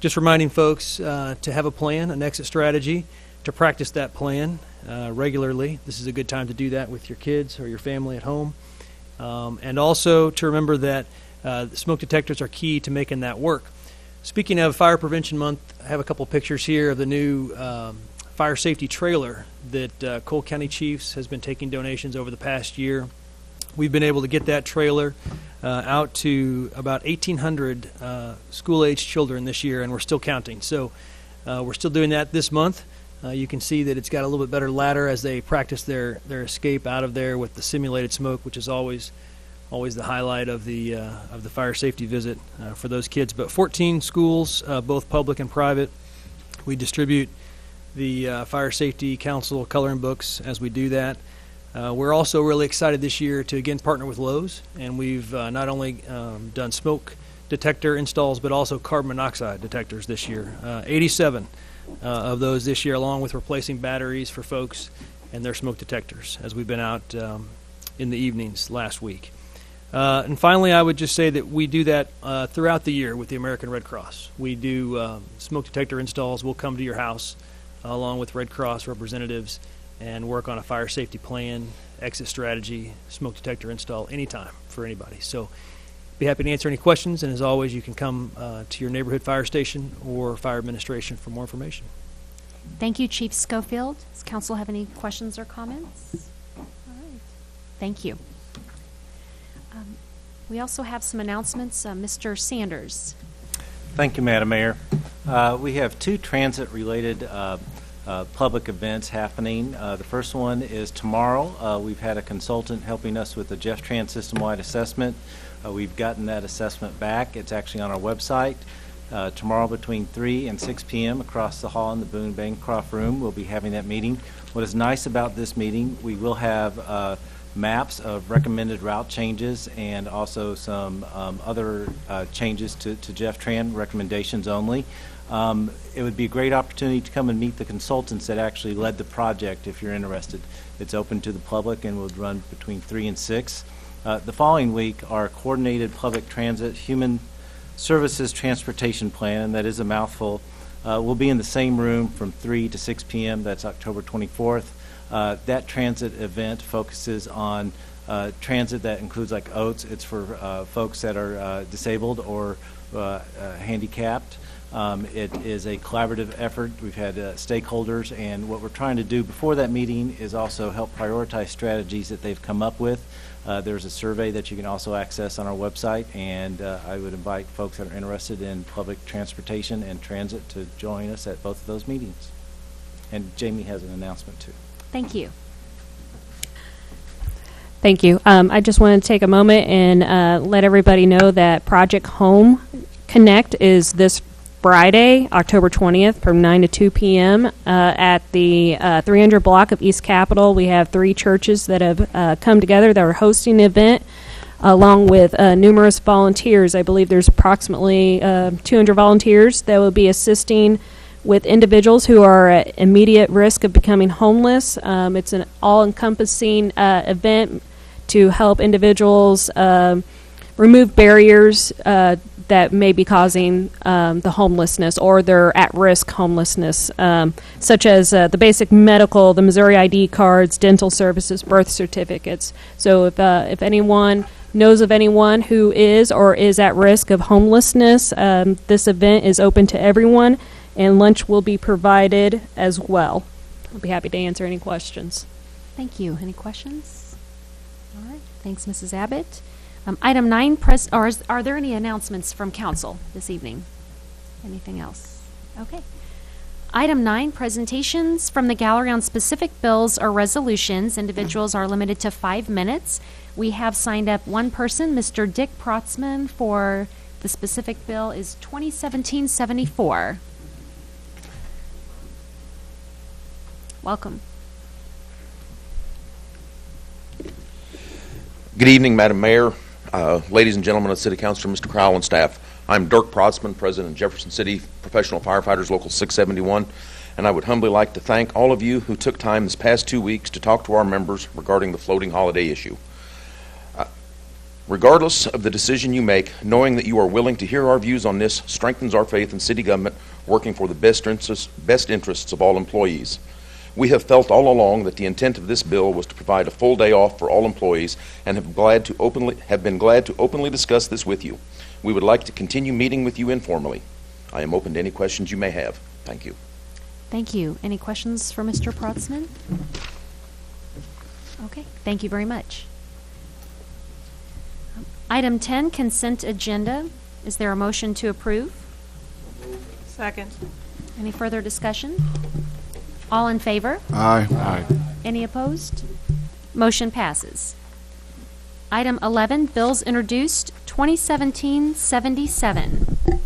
Just reminding folks to have a plan, an exit strategy, to practice that plan regularly. This is a good time to do that with your kids or your family at home. And also to remember that smoke detectors are key to making that work. Speaking of Fire Prevention Month, I have a couple pictures here of the new fire safety trailer that Cole County Chiefs has been taking donations over the past year. We've been able to get that trailer out to about 1,800 school-aged children this year, and we're still counting. So we're still doing that this month. You can see that it's got a little bit better ladder as they practice their escape out of there with the simulated smoke, which is always the highlight of the fire safety visit for those kids. But 14 schools, both public and private. We distribute the Fire Safety Council coloring books as we do that. We're also really excited this year to again partner with Lowe's, and we've not only done smoke detector installs but also carbon monoxide detectors this year. 87 of those this year, along with replacing batteries for folks and their smoke detectors as we've been out in the evenings last week. And finally, I would just say that we do that throughout the year with the American Red Cross. We do smoke detector installs. We'll come to your house along with Red Cross representatives and work on a fire safety plan, exit strategy, smoke detector install anytime for anybody. So be happy to answer any questions, and as always, you can come to your neighborhood fire station or fire administration for more information. Thank you, Chief Schofield. Does council have any questions or comments? All right. Thank you. We also have some announcements. Mr. Sanders. Thank you, Madam Mayor. We have two transit-related public events happening. The first one is tomorrow. We've had a consultant helping us with the Jefferson system-wide assessment. We've gotten that assessment back. It's actually on our website. Tomorrow between 3 and 6 p.m. across the hall in the Boone Bancroft room, we'll be having that meeting. What is nice about this meeting, we will have maps of recommended route changes and also some other changes to Jeff Tran, recommendations only. It would be a great opportunity to come and meet the consultants that actually led the project if you're interested. It's open to the public and will run between 3 and 6. The following week, our coordinated public transit human services transportation plan, and that is a mouthful, will be in the same room from 3 to 6 p.m. That's October 24th. That transit event focuses on transit that includes like OATS. It's for folks that are disabled or handicapped. It is a collaborative effort. We've had stakeholders, and what we're trying to do before that meeting is also help prioritize strategies that they've come up with. There's a survey that you can also access on our website, and I would invite folks that are interested in public transportation and transit to join us at both of those meetings. And Jamie has an announcement too. Thank you. Thank you. I just want to take a moment and let everybody know that Project Home Connect is this Friday, October 20th from 9 to 2 p.m. At the 300 block of East Capitol. We have 3 churches that have come together that are hosting the event along with numerous volunteers. I believe there's approximately 200 volunteers that will be assisting with individuals who are at immediate risk of becoming homeless. It's an all-encompassing event to help individuals remove barriers that may be causing the homelessness or their at-risk homelessness, such as the basic medical, the Missouri ID cards, dental services, birth certificates. So if anyone knows of anyone who is or is at risk of homelessness, this event is open to everyone, and lunch will be provided as well. I'll be happy to answer any questions. Thank you. Any questions? All right. Thanks, Mrs. Abbott. Item 9, are there any announcements from council this evening? Anything else? Okay. Item 9, presentations from the gallery on specific bills or resolutions. Individuals are limited to 5 minutes. We have signed up one person, Mr. Dick Protzman, for the specific bill is 2017-74. Welcome. Good evening, Madam Mayor, ladies and gentlemen of the City Council, Mr. Crowell and staff. I'm Dirk Protzman, President of Jefferson City Professional Firefighters Local 671, and I would humbly like to thank all of you who took time this past 2 weeks to talk to our members regarding the floating holiday issue. Regardless of the decision you make, knowing that you are willing to hear our views on this strengthens our faith in city government working for the best interests of all employees. We have felt all along that the intent of this bill was to provide a full day off for all employees and have been glad to openly discuss this with you. We would like to continue meeting with you informally. I am open to any questions you may have. Thank you. Thank you. Any questions for Mr. Protzman? Okay, thank you very much. Item 10, consent agenda. Is there a motion to approve? Second. Any further discussion? All in favor? Aye. Aye. Any opposed? Motion passes. Item 11, bills introduced, 2017-77.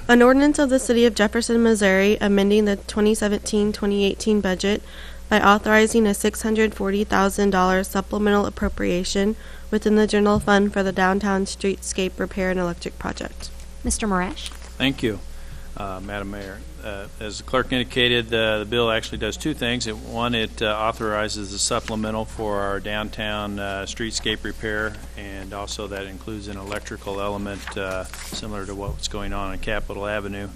An ordinance of the City of Jefferson, Missouri, amending the 2017-2018 budget by authorizing a $640,000 supplemental appropriation within the general fund for the downtown streetscape repair and electric project. Mr. Marash? Thank you, Madam Mayor. As the clerk indicated, the bill actually does two things. One, it authorizes the supplemental for our downtown streetscape repair, and also that includes an electrical element similar to what's going on Capitol Avenue,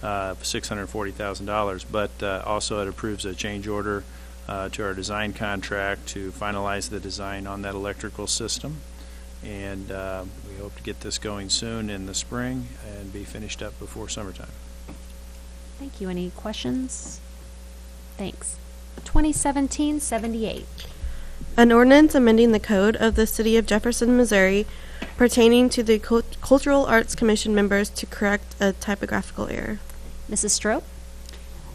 $640,000. But also it approves a change order to our design contract to finalize the design on that electrical system. And we hope to get this going soon in the spring and be finished up before summertime. Thank you. Any questions? Thanks. 2017-78. An ordinance amending the code of the City of Jefferson, Missouri pertaining to the Cultural Arts Commission members to correct a typographical error. Mrs. Strope?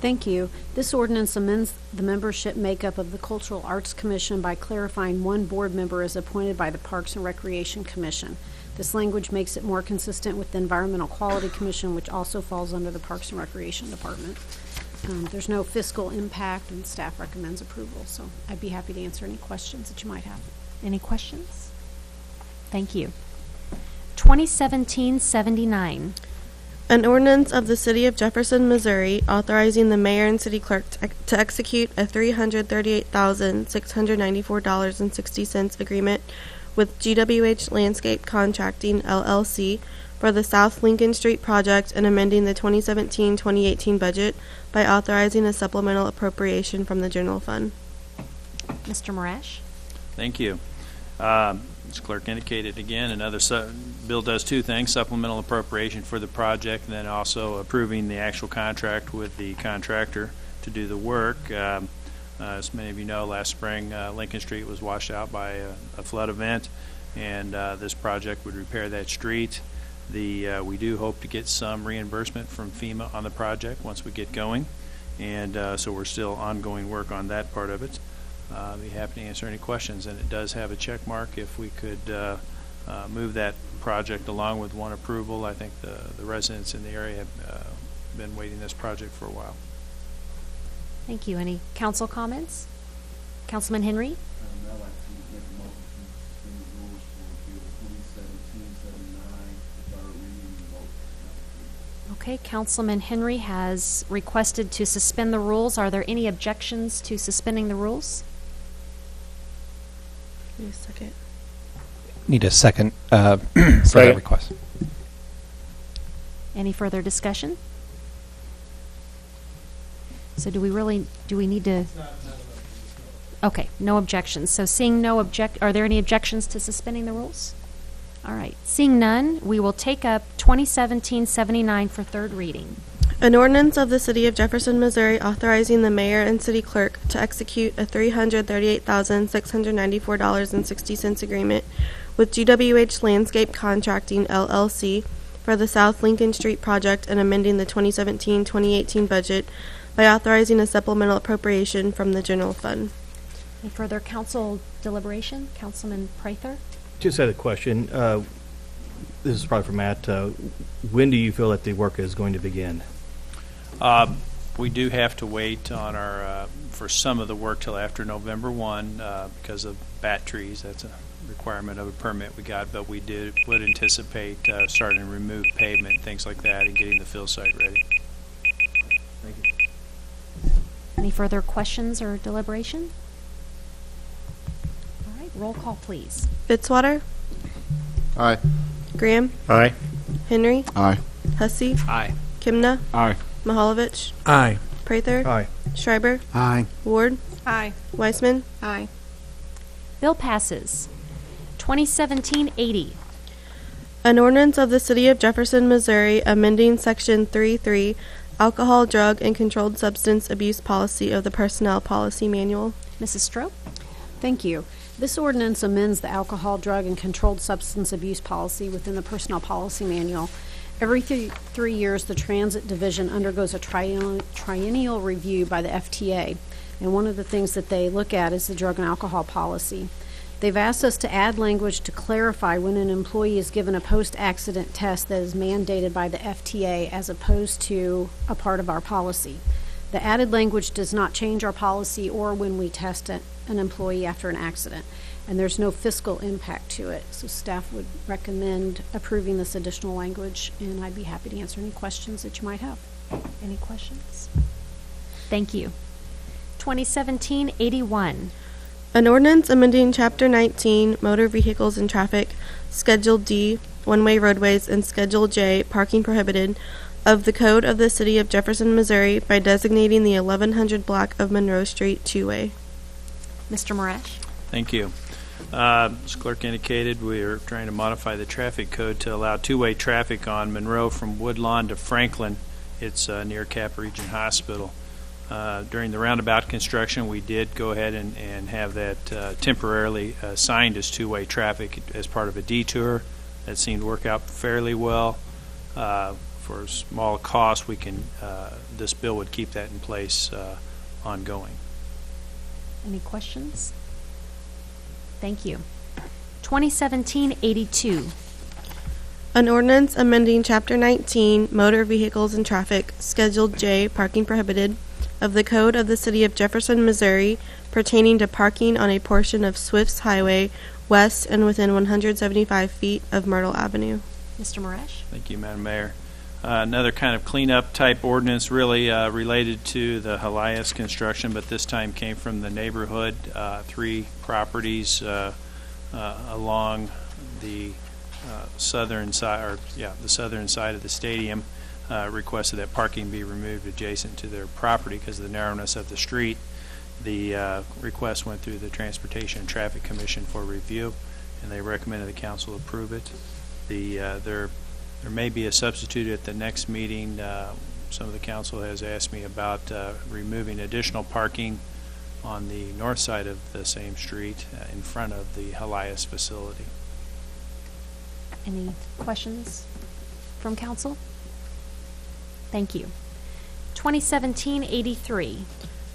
Thank you. This ordinance amends the membership makeup of the Cultural Arts Commission by clarifying one board member is appointed by the Parks and Recreation Commission. This language makes it more consistent with the Environmental Quality Commission, which also falls under the Parks and Recreation Department. There's no fiscal impact, and staff recommends approval, so I'd be happy to answer any questions that you might have. Any questions? Thank you. 2017-79. An ordinance of the City of Jefferson, Missouri, authorizing the mayor and city clerk to execute a $338,694.60 agreement with GWH Landscape Contracting, LLC, for the South Lincoln Street project and amending the 2017-2018 budget by authorizing a supplemental appropriation from the general fund. Mr. Marash? Thank you. As clerk indicated, again, another bill does two things: supplemental appropriation for the project, and then also approving the actual contract with the contractor to do the work. As many of you know, last spring Lincoln Street was washed out by a flood event, and this project would repair that street. We do hope to get some reimbursement from FEMA on the project once we get going, and so we're still ongoing work on that part of it. I'll be happy to answer any questions, and it does have a check mark if we could move that project along with one approval. I think the residents in the area have been waiting this project for a while. Thank you. Any council comments? Councilman Henry? I'd like to make a motion to suspend the rules for Bill 2017-79, third reading and vote. Okay, Councilman Henry has requested to suspend the rules. Are there any objections to suspending the rules? Need a second. Need a second for that request. Any further discussion? So do we need to? Okay, no objections. So seeing no are there any objections to suspending the rules? All right, seeing none, we will take up 2017-79 for third reading. An ordinance of the City of Jefferson, Missouri, authorizing the mayor and city clerk to execute a $338,694.60 agreement with GWH Landscape Contracting, LLC, for the South Lincoln Street project and amending the 2017-2018 budget by authorizing a supplemental appropriation from the general fund. Any further council deliberation? Councilman Prather? Just had a question. This is probably for Matt. When do you feel that the work is going to begin? We do have to wait on our for some of the work till after November 1 because of bat trees. That's a requirement of a permit we got, but we would anticipate starting to remove pavement, things like that, and getting the fill site ready. Thank you. Any further questions or deliberation? All right, roll call, please. Fitzwater? Aye. Graham? Aye. Henry? Aye. Hussey? Aye. Kimna? Aye. Mahalovich? Aye. Prather? Aye. Schreiber? Aye. Ward? Aye. Weissman? Aye. Bill passes. 2017-80. An ordinance of the City of Jefferson, Missouri, amending Section 3.3, Alcohol, Drug, and Controlled Substance Abuse Policy of the Personnel Policy Manual. Mrs. Strope? Thank you. This ordinance amends the Alcohol, Drug, and Controlled Substance Abuse Policy within the Personnel Policy Manual. Every 3 years, the Transit Division undergoes a triennial review by the FTA, and one of the things that they look at is the drug and alcohol policy. They've asked us to add language to clarify when an employee is given a post-accident test that is mandated by the FTA as opposed to a part of our policy. The added language does not change our policy or when we test an employee after an accident, and there's no fiscal impact to it. So staff would recommend approving this additional language, and I'd be happy to answer any questions that you might have. Any questions? Thank you. 2017-81. An ordinance amending Chapter 19, Motor Vehicles and Traffic, Schedule D, One-Way Roadways, and Schedule J, Parking Prohibited, of the Code of the City of Jefferson, Missouri by designating the 1100 block of Monroe Street two-way. Mr. Morash. Thank you. As clerk indicated, we are trying to modify the traffic code to allow two-way traffic on Monroe from Woodlawn to Franklin. It's near Cap Region Hospital. During the roundabout construction, we did go ahead and have that temporarily signed as two-way traffic as part of a detour. That seemed to work out fairly well. For a small cost, we can this bill would keep that in place ongoing. Any questions? Thank you. 2017-82. An ordinance amending Chapter 19, Motor Vehicles and Traffic, Schedule J, Parking Prohibited, of the Code of the City of Jefferson, Missouri, pertaining to parking on a portion of Swift's Highway west and within 175 feet of Myrtle Avenue. Mr. Morash. Thank you, Madam Mayor. Another kind of cleanup type ordinance really related to the Helias construction, but this time came from the neighborhood. 3 properties along the southern side, the southern side of the stadium requested that parking be removed adjacent to their property because of the narrowness of the street. The request went through the Transportation and Traffic Commission for review, and they recommended the council approve it. There may be a substitute at the next meeting. Some of the council has asked me about removing additional parking on the north side of the same street in front of the Helias facility. Any questions from council? Thank you. 2017-83.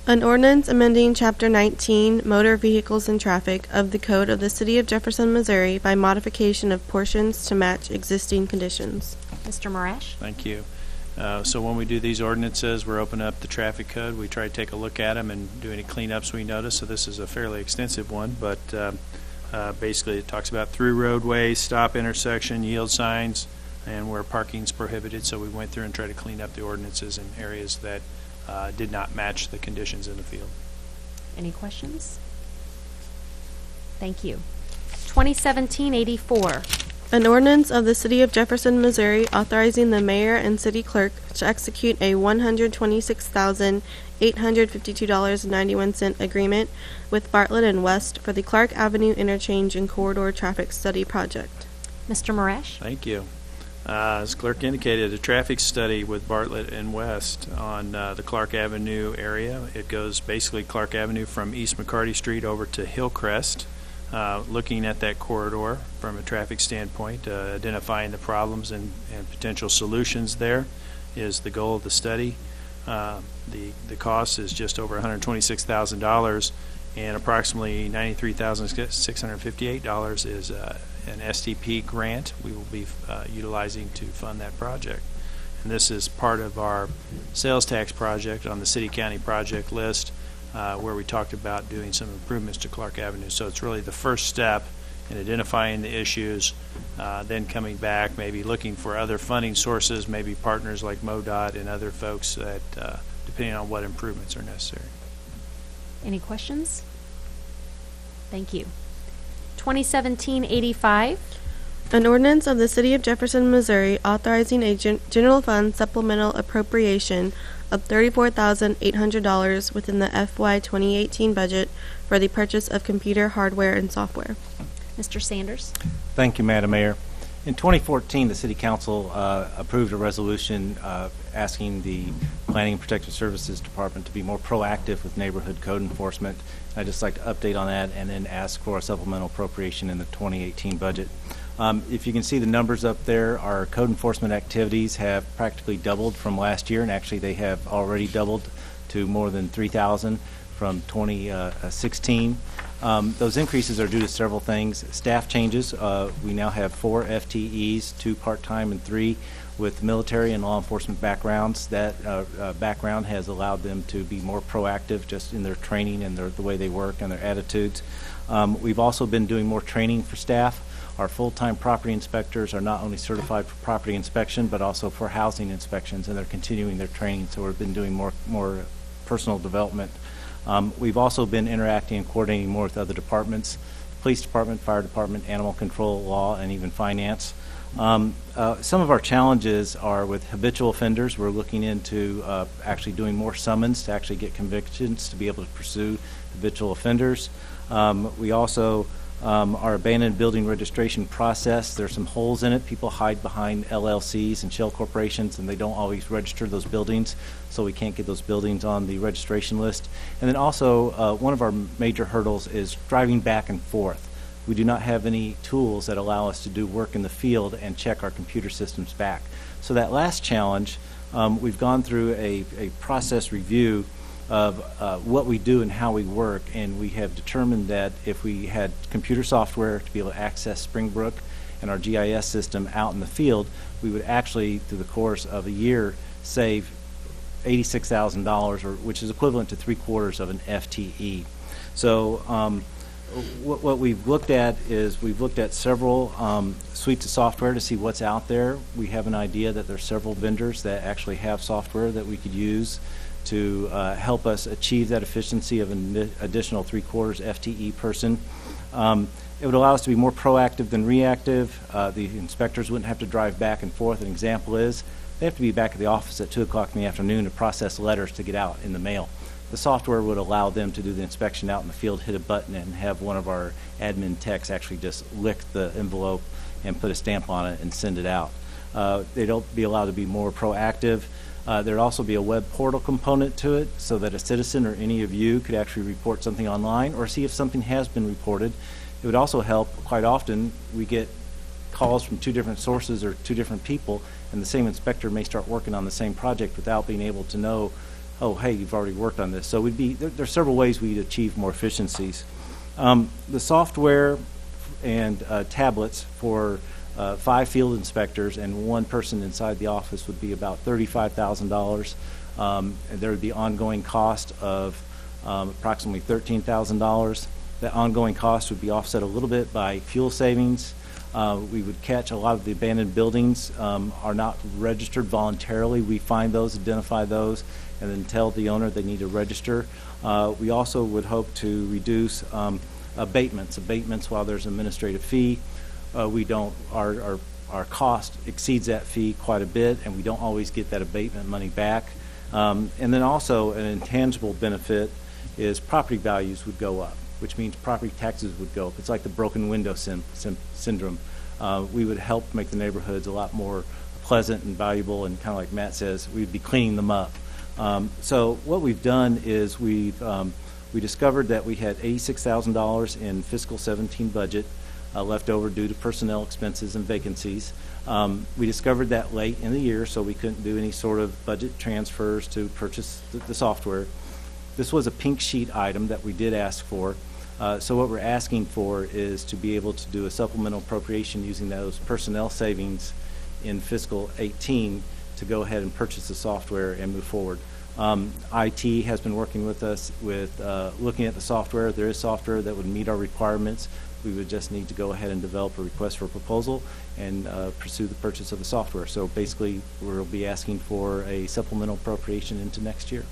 An ordinance amending Chapter 19, Motor Vehicles and Traffic, of the Code of the City of Jefferson, Missouri by modification of portions to match existing conditions. Mr. Morash. Thank you. So when we do these ordinances, we're opening up the traffic code. We try to take a look at them and do any cleanups we notice. So this is a fairly extensive one, but basically it talks about through roadways, stop intersection, yield signs, and where parking's prohibited. So we went through and tried to clean up the ordinances in areas that did not match the conditions in the field. Any questions? Thank you. 2017-84. An ordinance of the City of Jefferson, Missouri, authorizing the mayor and city clerk to execute a $126,852.91 agreement with Bartlett and West for the Clark Avenue Interchange and Corridor Traffic Study Project. Mr. Morash. Thank you. As clerk indicated, a traffic study with Bartlett and West on the Clark Avenue area. It goes basically Clark Avenue from East McCarty Street over to Hillcrest. Looking at that corridor from a traffic standpoint, identifying the problems and potential solutions there is the goal of the study. The cost is just over $126,000, and approximately $93,658 is an STP grant we will be utilizing to fund that project. And this is part of our sales tax project on the city-county project list, where we talked about doing some improvements to Clark Avenue. So it's really the first step in identifying the issues, then coming back, maybe looking for other funding sources, maybe partners like MoDOT and other folks that, depending on what improvements are necessary. Any questions? Thank you. 2017-85. An ordinance of the City of Jefferson, Missouri, authorizing a general fund supplemental appropriation of $34,800 within the FY 2018 budget for the purchase of computer hardware and software. Mr. Sanders. Thank you, Madam Mayor. In 2014, the City Council approved a resolution asking the Planning and Protective Services Department to be more proactive with neighborhood code enforcement. I'd just like to update on that and then ask for a supplemental appropriation in the 2018 budget. If you can see the numbers up there, our code enforcement activities have practically doubled from last year, and actually they have already doubled to more than 3,000 from 2016. Those increases are due to several things. Staff changes. We now have 4 FTEs, 2 part-time and 3 with military and law enforcement backgrounds. That background has allowed them to be more proactive just in their training and the way they work and their attitudes. We've also been doing more training for staff. Our full-time property inspectors are not only certified for property inspection, but also for housing inspections, and they're continuing their training, so we've been doing more personal development. We've also been interacting and coordinating more with other departments, police department, fire department, animal control, law, and even finance. Some of our challenges are with habitual offenders. We're looking into actually doing more summons to actually get convictions to be able to pursue habitual offenders. We also our abandoned building registration process, there's some holes in it. People hide behind LLCs and shell corporations, and they don't always register those buildings, so we can't get those buildings on the registration list. And then also, one of our major hurdles is driving back and forth. We do not have any tools that allow us to do work in the field and check our computer systems back. So that last challenge, we've gone through a process review of what we do and how we work, and we have determined that if we had computer software to be able to access Springbrook and our GIS system out in the field, we would actually, through the course of a year, save $86,000, or which is equivalent to 3/4 of an FTE. So what we've looked at is we've looked at several suites of software to see what's out there. We have an idea that there's several vendors that actually have software that we could use to help us achieve that efficiency of an additional 3/4 FTE person. It would allow us to be more proactive than reactive. The inspectors wouldn't have to drive back and forth. An example is they have to be back at the office at 2 o'clock in the afternoon to process letters to get out in the mail. The software would allow them to do the inspection out in the field, hit a button, and have one of our admin techs actually just lick the envelope and put a stamp on it and send it out. They'd be allowed to be more proactive. There'd also be a web portal component to it so that a citizen or any of you could actually report something online or see if something has been reported. It would also help. Quite often we get calls from 2 different sources or 2 different people, and the same inspector may start working on the same project without being able to know, oh, hey, you've already worked on this. So there's several ways we'd achieve more efficiencies. The software and tablets for 5 field inspectors and 1 person inside the office would be about $35,000. And there would be ongoing cost of approximately $13,000. That ongoing cost would be offset a little bit by fuel savings. We would catch a lot of the abandoned buildings are not registered voluntarily. We find those, identify those, and then tell the owner they need to register. We also would hope to reduce abatements while there's an administrative fee. Our cost exceeds that fee quite a bit, and we don't always get that abatement money back. And then also an intangible benefit is property values would go up, which means property taxes would go up. It's like the broken window syndrome. We would help make the neighborhoods a lot more pleasant and valuable, and kind of like Matt says, we'd be cleaning them up. So what we've done is we discovered that we had $86,000 in fiscal 17 budget left over due to personnel expenses and vacancies. We discovered that late in the year, so we couldn't do any sort of budget transfers to purchase the software. This was a pink sheet item that we did ask for. So what we're asking for is to be able to do a supplemental appropriation using those personnel savings in fiscal 18 to go ahead and purchase the software and move forward. IT has been working with us with looking at the software. There is software that would meet our requirements. We would just need to go ahead and develop a request for a proposal and pursue the purchase of the software. So basically, we'll be asking for a supplemental appropriation into next year.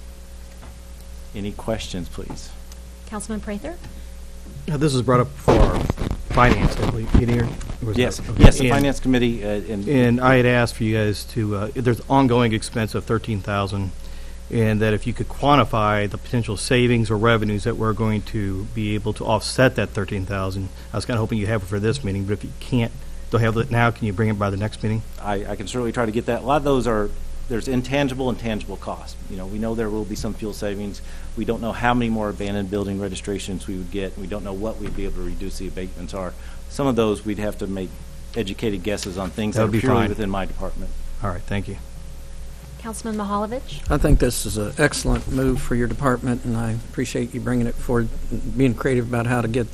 Any questions, please? Councilman Prather? This was brought up for our finance, I believe, in here. Yes, okay. Yes, the finance committee. And I had asked for you guys to, there's ongoing expense of $13,000, and that if you could quantify the potential savings or revenues that we're going to be able to offset that $13,000. I was kind of hoping you have it for this meeting, but if you don't have it now, can you bring it by the next meeting? I can certainly try to get that. A lot of those there's intangible and tangible costs. We know there will be some fuel savings. We don't know how many more abandoned building registrations we would get. We don't know what we'd be able to reduce the abatements are. Some of those we'd have to make educated guesses on things that are purely within my department. All right, thank you. Councilman Mahalovich? I think this is an excellent move for your department, and I appreciate you bringing it forward, being creative about how to get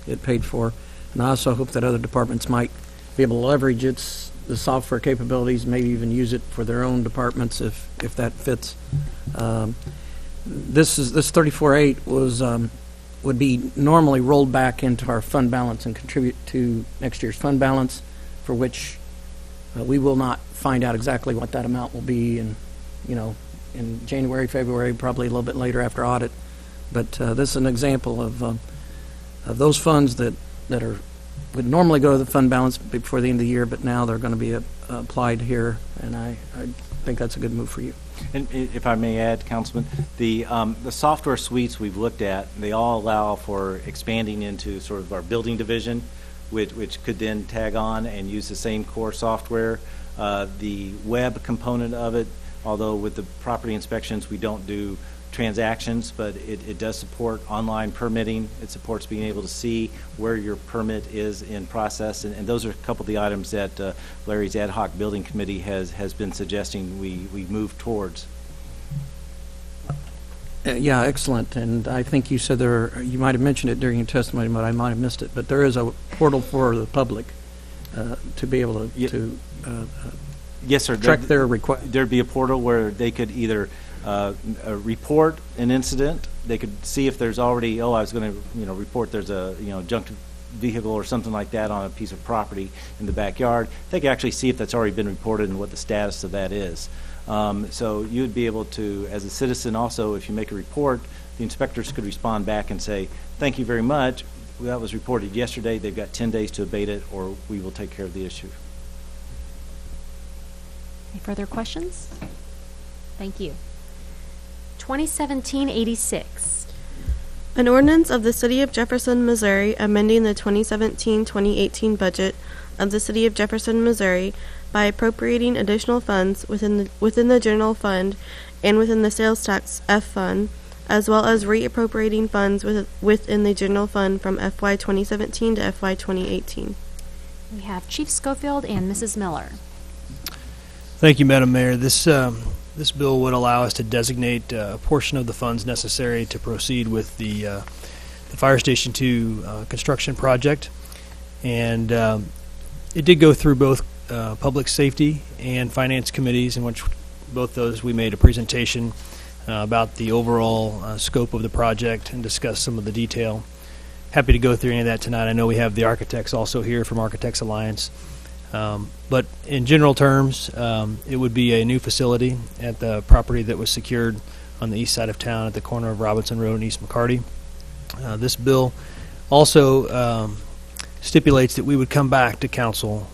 it paid for. And I also hope that other departments might be able to leverage the software capabilities, maybe even use it for their own departments if that fits. This 34.8 was would be normally rolled back into our fund balance and contribute to next year's fund balance, for which we will not find out exactly what that amount will be in January, February, probably a little bit later after audit. But this is an example of those funds that would normally go to the fund balance before the end of the year, but now they're going to be applied here, and I think that's a good move for you. And if I may add, Councilman, the software suites we've looked at, they all allow for expanding into sort of our building division, which could then tag on and use the same core software. The web component of it, although with the property inspections we don't do transactions, but it does support online permitting. It supports being able to see where your permit is in process, and those are a couple of the items that Larry's ad hoc building committee has been suggesting we move towards. Yeah, excellent. And I think you said you might have mentioned it during your testimony, but I might have missed it. But there is a portal for the public to be able to yes, sir. track their request. There'd be a portal where they could either report an incident. They could see if there's already, I was going to report there's a junk vehicle or something like that on a piece of property in the backyard. They could actually see if that's already been reported and what the status of that is. So you'd be able to, as a citizen also, if you make a report, the inspectors could respond back and say, thank you very much. That was reported yesterday. They've got 10 days to abate it, or we will take care of the issue. Any further questions? Thank you. 2017-86. An ordinance of the City of Jefferson, Missouri, amending the 2017-2018 budget of the City of Jefferson, Missouri by appropriating additional funds within the general fund and within the sales tax F fund, as well as reappropriating funds within the general fund from FY 2017 to FY 2018. We have Chief Schofield and Mrs. Miller. Thank you, Madam Mayor. This bill would allow us to designate a portion of the funds necessary to proceed with the Fire Station 2 construction project. And it did go through both Public Safety and Finance Committees, in which both those we made a presentation about the overall scope of the project and discuss some of the detail. Happy to go through any of that tonight. I know we have the architects also here from Architects Alliance. But in general terms, it would be a new facility at the property that was secured on the east side of town at the corner of Robinson Road and East McCarty. This bill also stipulates that we would come back to council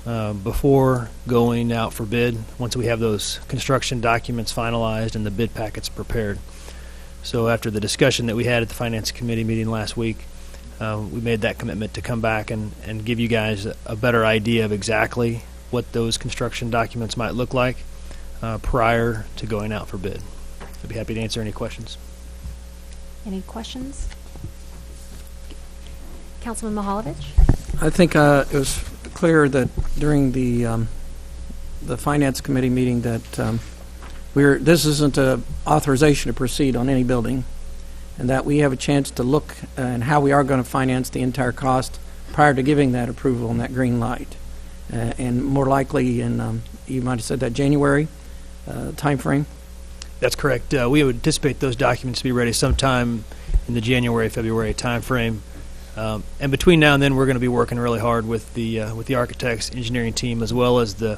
before going out for bid once we have those construction documents finalized and the bid packets prepared. So after the discussion that we had at the Finance Committee meeting last week, we made that commitment to come back and give you guys a better idea of exactly what those construction documents might look like prior to going out for bid. I'd be happy to answer any questions. Any questions? Councilman Mahalovich? I think it was clear that during the Finance Committee meeting that this isn't an authorization to proceed on any building, and that we have a chance to look and how we are going to finance the entire cost prior to giving that approval and that green light. And more likely in, you might have said that January time frame? That's correct. We would anticipate those documents to be ready sometime in the January, February time frame. And between now and then, we're going to be working really hard with the architects, engineering team, as well as the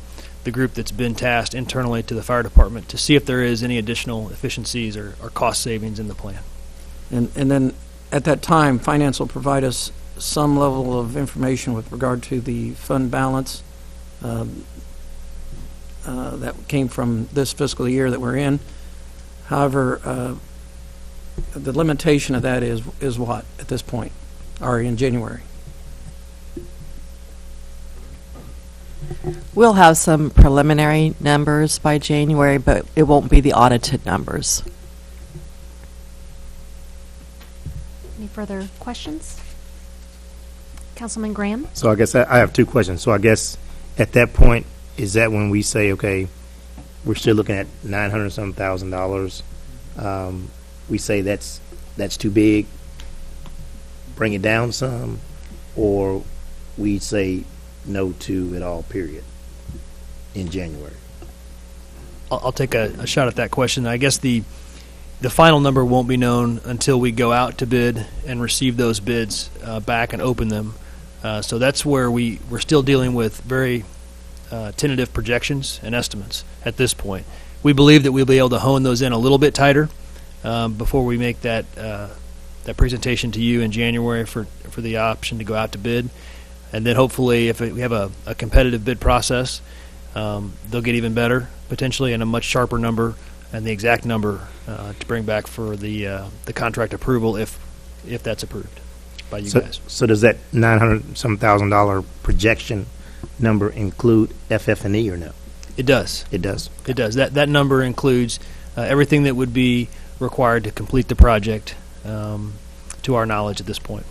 group that's been tasked internally to the fire department to see if there is any additional efficiencies or cost savings in the plan. And then at that time, Finance will provide us some level of information with regard to the fund balance that came from this fiscal year that we're in. However, the limitation of that is what at this point, or in January? We'll have some preliminary numbers by January, but it won't be the audited numbers. Any further questions? Councilman Graham? So I guess I have two questions. So I guess at that point, is that when we say, okay, we're still looking at $900-some-thousand. We say that's too big, bring it down some, or we say no to it all, period, in January. I'll take a shot at that question. I guess the final number won't be known until we go out to bid and receive those bids back and open them. So that's where we're still dealing with very tentative projections and estimates at this point. We believe that we'll be able to hone those in a little bit tighter before we make that presentation to you in January for the option to go out to bid. And then hopefully if we have a competitive bid process, they'll get even better, potentially, and a much sharper number and the exact number to bring back for the contract approval if that's approved by you guys. So does that $900-some-thousand projection number include FF&E or no? It does. It does. It does. That number includes everything that would be required to complete the project, to our knowledge at this point.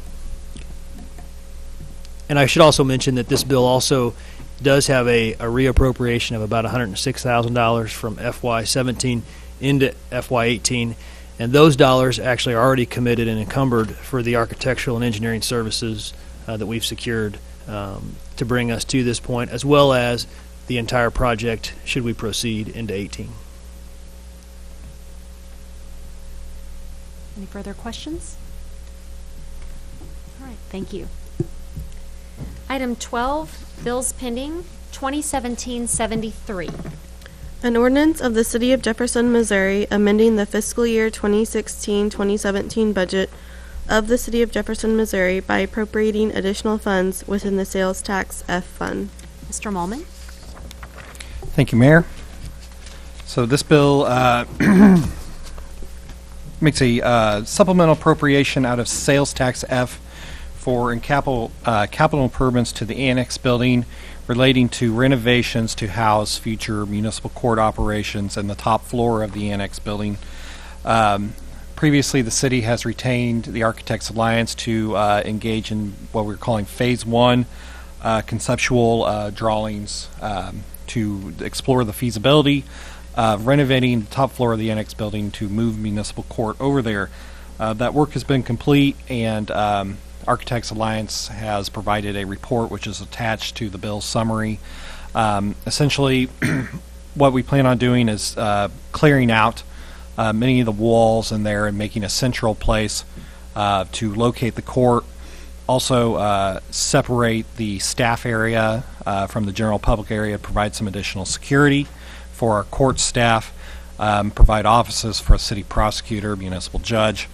And I should also mention that this bill also does have a reappropriation of about $106,000 from FY17 into FY18, and those dollars actually are already committed and encumbered for the architectural and engineering services that we've secured to bring us to this point, as well as the entire project should we proceed into 18. Any further questions? All right, thank you. Item 12, bills pending, 2017-73. An ordinance of the City of Jefferson, Missouri, amending the fiscal year 2016-2017 budget of the City of Jefferson, Missouri by appropriating additional funds within the sales tax F fund. Mr. Mullman? Thank you, Mayor. So this bill makes a supplemental appropriation out of sales tax F for capital improvements to the annex building relating to renovations to house future municipal court operations and the top floor of the annex building. Previously, the city has retained the Architects Alliance to engage in what we're calling Phase 1 conceptual drawings to explore the feasibility of renovating the top floor of the annex building to move municipal court over there. That work has been complete, and Architects Alliance has provided a report which is attached to the bill summary. Essentially, what we plan on doing is clearing out many of the walls in there and making a central place to locate the court. Also, separate the staff area from the general public area, provide some additional security for our court staff, provide offices for a city prosecutor, municipal judge,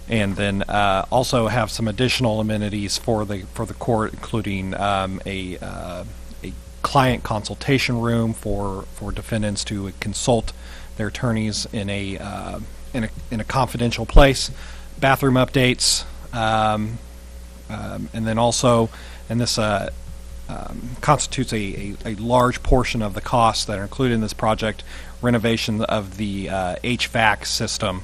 and then also have some additional amenities for the court, including a client consultation room for defendants to consult their attorneys in a confidential place, bathroom updates, and then also, and this constitutes a large portion of the costs that are included in this project, renovation of the HVAC system.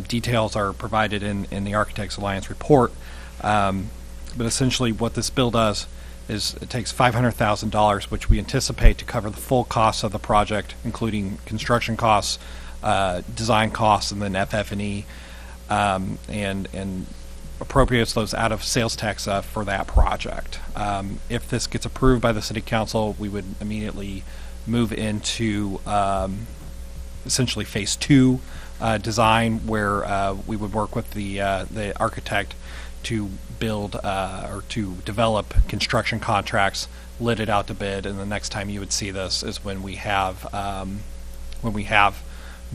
Details are provided in the Architects Alliance report, but essentially what this bill does is it takes $500,000, which we anticipate to cover the full costs of the project, including construction costs, design costs, and then FF&E, and appropriates those out of sales tax for that project. If this gets approved by the City Council, we would immediately move into essentially Phase 2 design, where we would work with the architect to build or to develop construction contracts, let it out to bid, and the next time you would see this is when we have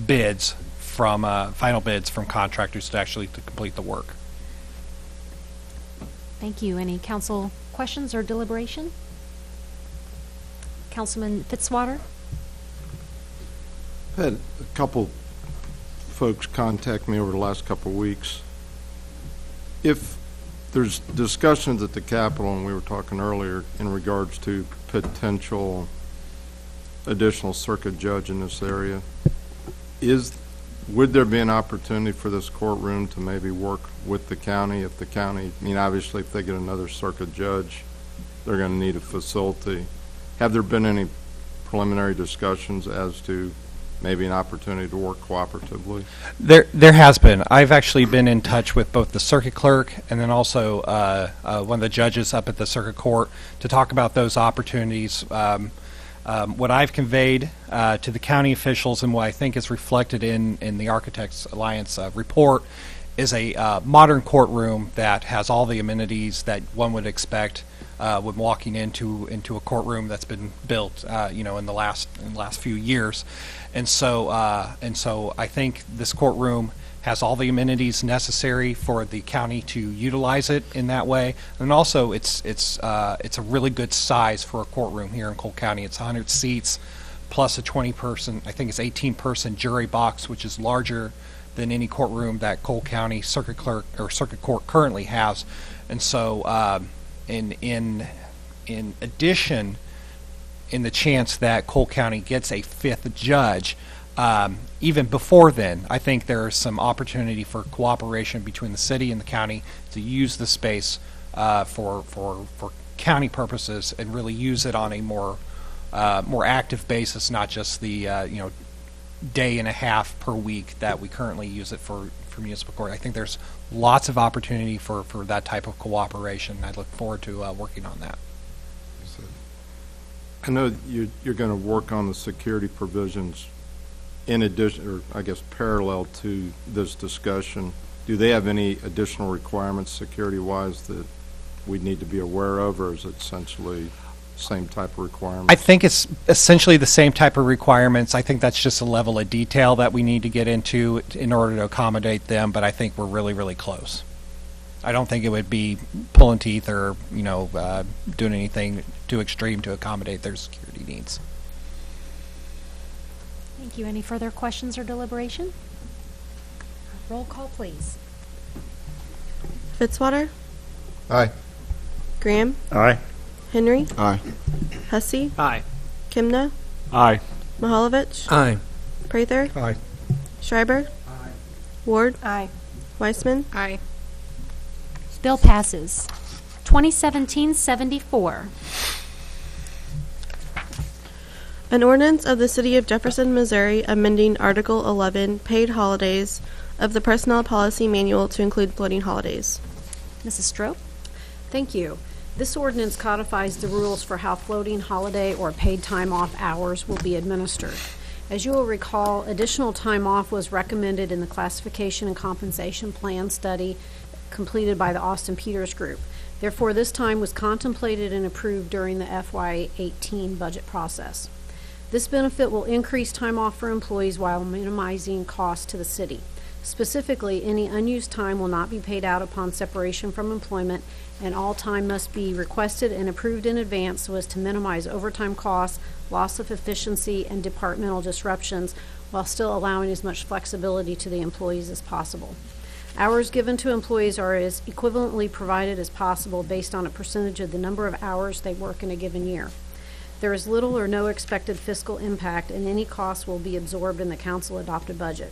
bids from final bids from contractors to actually to complete the work. Thank you. Any council questions or deliberation? Councilman Fitzwater? I've had a couple folks contact me over the last couple of weeks. If there's discussions at the Capitol, and we were talking earlier in regards to potential additional circuit judge in this area, would there be an opportunity for this courtroom to maybe work with the county? If the county, I mean, obviously if they get another circuit judge, they're going to need a facility. Have there been any preliminary discussions as to maybe an opportunity to work cooperatively? There has been. I've actually been in touch with both the circuit clerk and then also one of the judges up at the circuit court to talk about those opportunities. What I've conveyed to the county officials and what I think is reflected in the Architects Alliance report is a modern courtroom that has all the amenities that one would expect when walking into a courtroom that's been built, in the last few years, and so I think this courtroom has all the amenities necessary for the county to utilize it in that way, and also it's a really good size for a courtroom here in Cole County. It's 100 seats plus a 20-person, I think it's 18-person jury box, which is larger than any courtroom that Cole County Circuit Clerk or Circuit Court currently has, and so. In addition, in the chance that Cole County gets a 5th judge, even before then, I think there is some opportunity for cooperation between the city and the county to use the space for county purposes and really use it on a more active basis, not just the day and a half per week that we currently use it for municipal court. I think there's lots of opportunity for that type of cooperation. I look forward to working on that. I know you're going to work on the security provisions in addition, or I guess parallel to this discussion. Do they have any additional requirements security-wise that we need to be aware of, or is it essentially same type of requirements? I think it's essentially the same type of requirements. I think that's just a level of detail that we need to get into in order to accommodate them, but I think we're really, really close. I don't think it would be pulling teeth or, doing anything too extreme to accommodate their security needs. Thank you. Any further questions or deliberation? Roll call, please. Fitzwater? Aye. Graham? Aye. Henry? Aye. Hussey? Aye. Kimna? Aye. Mahalovich? Aye. Prather? Aye. Schreiber? Aye. Ward? Aye. Weissman? Aye. Bill passes. 2017-74. An ordinance of the City of Jefferson, Missouri, amending Article 11, Paid Holidays, of the Personnel Policy Manual to include floating holidays. Mrs. Strope? Thank you. This ordinance codifies the rules for how floating holiday or paid time off hours will be administered. As you will recall, additional time off was recommended in the Classification and Compensation Plan study completed by the Austin Peters Group. Therefore, this time was contemplated and approved during the FY18 budget process. This benefit will increase time off for employees while minimizing costs to the city. Specifically, any unused time will not be paid out upon separation from employment, and all time must be requested and approved in advance so as to minimize overtime costs, loss of efficiency, and departmental disruptions, while still allowing as much flexibility to the employees as possible. Hours given to employees are as equivalently provided as possible based on a percentage of the number of hours they work in a given year. There is little or no expected fiscal impact, and any costs will be absorbed in the council-adopted budget.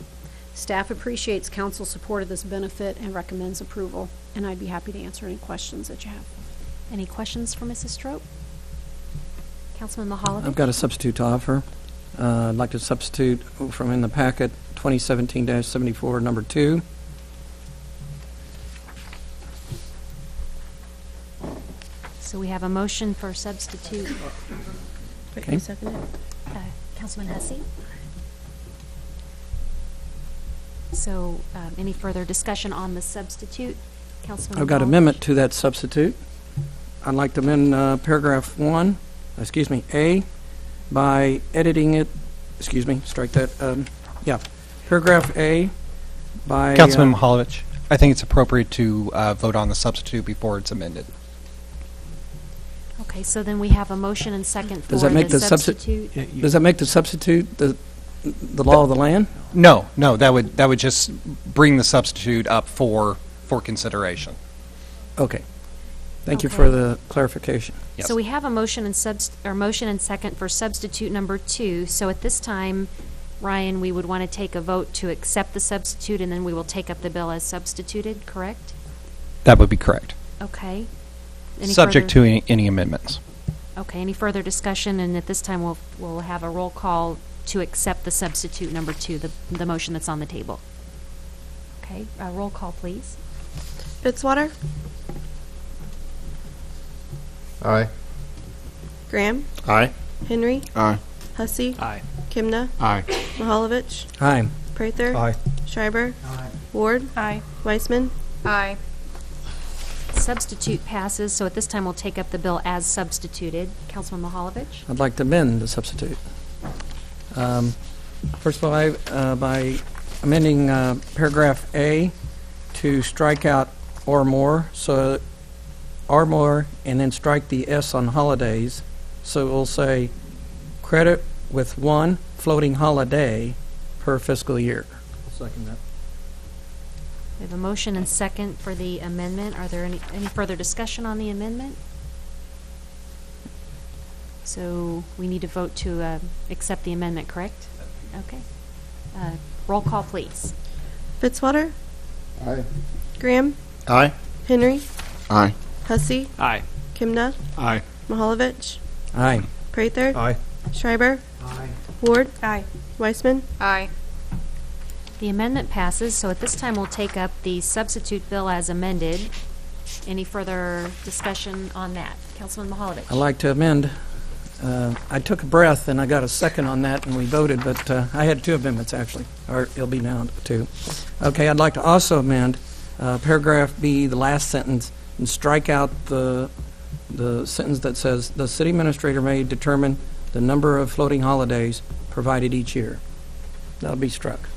Staff appreciates council's support of this benefit and recommends approval, and I'd be happy to answer any questions that you have. Any questions for Mrs. Strope? Councilman Mahalovich? I've got a substitute to offer. I'd like to substitute from in the packet 2017-74, number 2. So we have a motion for substitute. Okay. Councilman Hussey? So any further discussion on the substitute? Councilman I've got an Mahalovich? amendment to that substitute. I'd like to amend paragraph A, by editing it, strike that, paragraph A by... Councilman Mahalovich, I think it's appropriate to vote on the substitute before it's amended. Okay, so then we have a motion and second for Does that make the substitute. Does that make the substitute the law of the land? No, that would just bring the substitute up for consideration. Okay. Thank you Okay. for the clarification. Yes. So we have a motion and motion and second for substitute number 2. So at this time, Ryan, we would want to take a vote to accept the substitute, and then we will take up the bill as substituted, correct? That would be correct. Okay. Subject to any amendments. Okay, any further discussion? And at this time, we'll have a roll call to accept the substitute number 2, the motion that's on the table. Okay, roll call, please. Fitzwater, Aye. Graham, Aye. Henry, Aye. Hussey, Aye. Kimna, Aye. Mahalovich, Aye. Prather, Aye. Schreiber, Ward, Aye. Weissman, Aye. Substitute passes, so at this time, we'll take up the bill as substituted. Councilman Mahalovich? I'd like to amend the substitute. First of all, by amending paragraph A to strike out or more, so or more, and then strike the S on holidays, so it will say credit with 1 floating holiday per fiscal year. I'll second that. We have a motion and second for the amendment. Are there any further discussion on the amendment? So we need to vote to accept the amendment, correct? Okay. Roll call, please. Fitzwater, Aye. Graham, Aye. Henry, Aye. Hussey, Aye. Kimna, Aye. Mahalovich, Aye. Prather, Aye. Schreiber, Aye. Ward, Aye. Weissman, Aye. The amendment passes, so at this time, we'll take up the substitute bill as amended. Any further discussion on that? Councilman Mahalovich? I'd like to amend. I took a breath and I got a second on that and we voted, but I had 2 amendments actually, or it'll be now 2. Okay, I'd like to also amend paragraph B, the last sentence, and strike out the sentence that says, the city administrator may determine the number of floating holidays provided each year. That'll be struck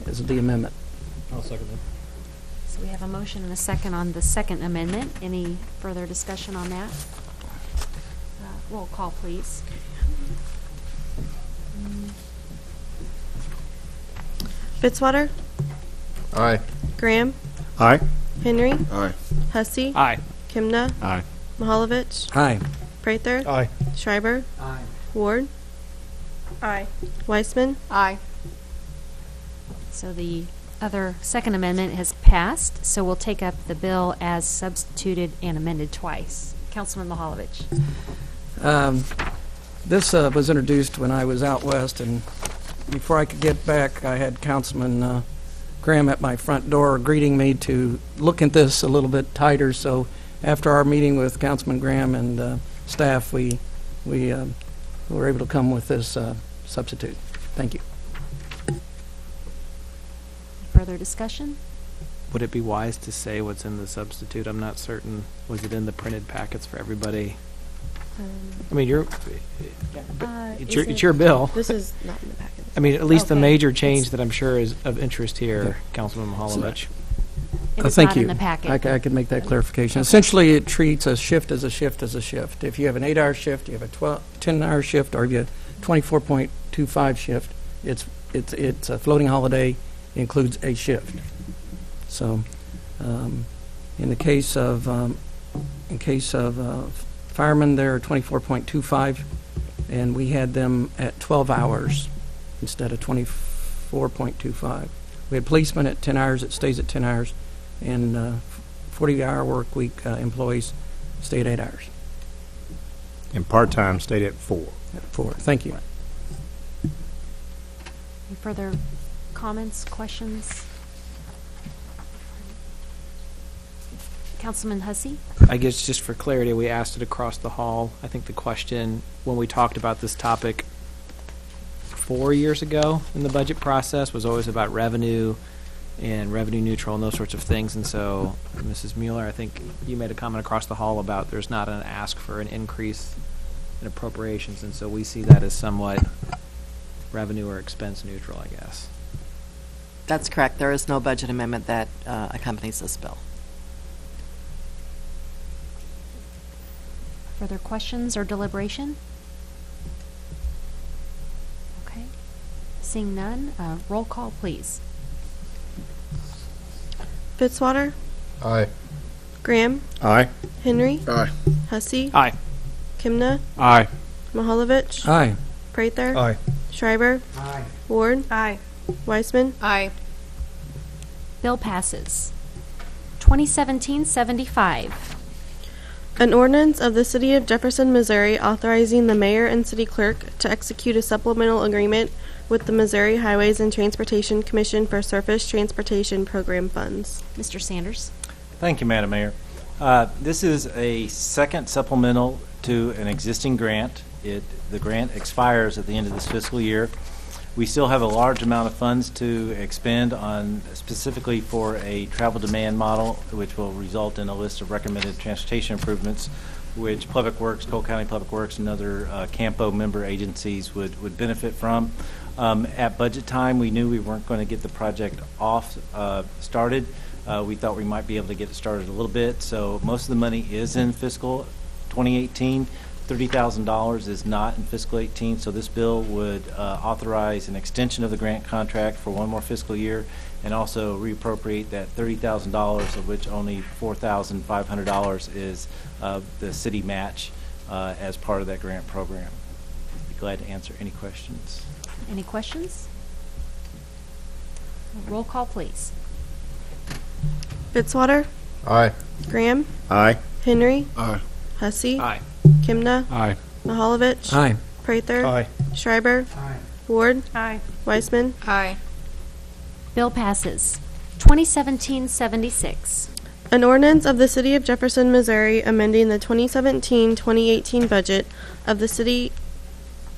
as the amendment. I'll second that. So we have a motion and a second on the second amendment. Any further discussion on that? Roll call, please. Fitzwater, Aye. Graham, Aye. Henry, Aye. Hussey, Aye. Kimna, Aye. Mahalovich, Aye. Prather, Aye. Schreiber, Aye. Ward, Aye. Weissman, Aye. So the other second amendment has passed, so we'll take up the bill as substituted and amended twice. Councilman Mahalovich? This was introduced when I was out west, and before I could get back, I had Councilman Graham at my front door greeting me to look at this a little bit tighter. So after our meeting with Councilman Graham and staff, we were able to come with this substitute. Thank you. Further discussion? Would it be wise to say what's in the substitute? I'm not certain. Was it in the printed packets for everybody? I mean, it's your bill. This is not in the packet. I mean, at least the Okay. major change that I'm sure is of interest here, Councilman Mahalovich. It is Thank not you. in the packet. I could make that clarification. Essentially, it treats a shift as a shift as a shift. If you have an 8-hour shift, you have a 10-hour shift, or if you have a 24.25 shift, it's a floating holiday, includes a shift. So, in the case of firemen, they're 24.25, and we had them at 12 hours instead of 24.25. We had policemen at 10 hours. It stays at 10 hours, and 40-hour work week employees stay at 8 hours. And part-time stayed at 4. At 4. Thank you. Any further comments, questions? Councilman Hussey? I guess just for clarity, we asked it across the hall. I think the question, when we talked about this topic 4 years ago in the budget process, was always about revenue and revenue neutral and those sorts of things. And so, Mrs. Mueller, I think you made a comment across the hall about there's not an ask for an increase in appropriations. And so we see that as somewhat revenue or expense neutral, I guess. That's correct. There is no budget amendment that accompanies this bill. Further questions or deliberation? Okay. Seeing none, roll call, please. Fitzwater, Aye. Graham, Aye. Henry, Aye. Hussey, Aye. Kimna, Aye. Mahalovich, Aye. Prather, Aye. Schreiber, Aye. Ward, Aye. Weissman, Aye. Bill passes. 2017-75. An ordinance of the City of Jefferson, Missouri authorizing the mayor and city clerk to execute a supplemental agreement with the Missouri Highways and Transportation Commission for surface transportation program funds. Mr. Sanders. Thank you, Madam Mayor. This is a second supplemental to an existing grant. The grant expires at the end of this fiscal year. We still have a large amount of funds to expend on specifically for a travel demand model, which will result in a list of recommended transportation improvements, which Public Works, Cole County Public Works, and other CAMPO member agencies would benefit from. At budget time, we knew we weren't going to get the project started. We thought we might be able to get it started a little bit, so most of the money is in fiscal 2018. $30,000 is not in fiscal 18, so this bill would authorize an extension of the grant contract for one more fiscal year and also reappropriate that $30,000, of which only $4,500 is the city match as part of that grant program. I'd be glad to answer any questions. Any questions? Roll call, please. Fitzwater. Aye. Graham. Aye. Henry. Aye. Hussey. Aye. Kimna. Aye. Mahalovich. Aye. Prather. Aye. Schreiber. Aye. Ward. Aye. Weisman. Aye. Bill passes. 2017-76. An ordinance of the City of Jefferson, Missouri amending the 2017-2018 budget of the City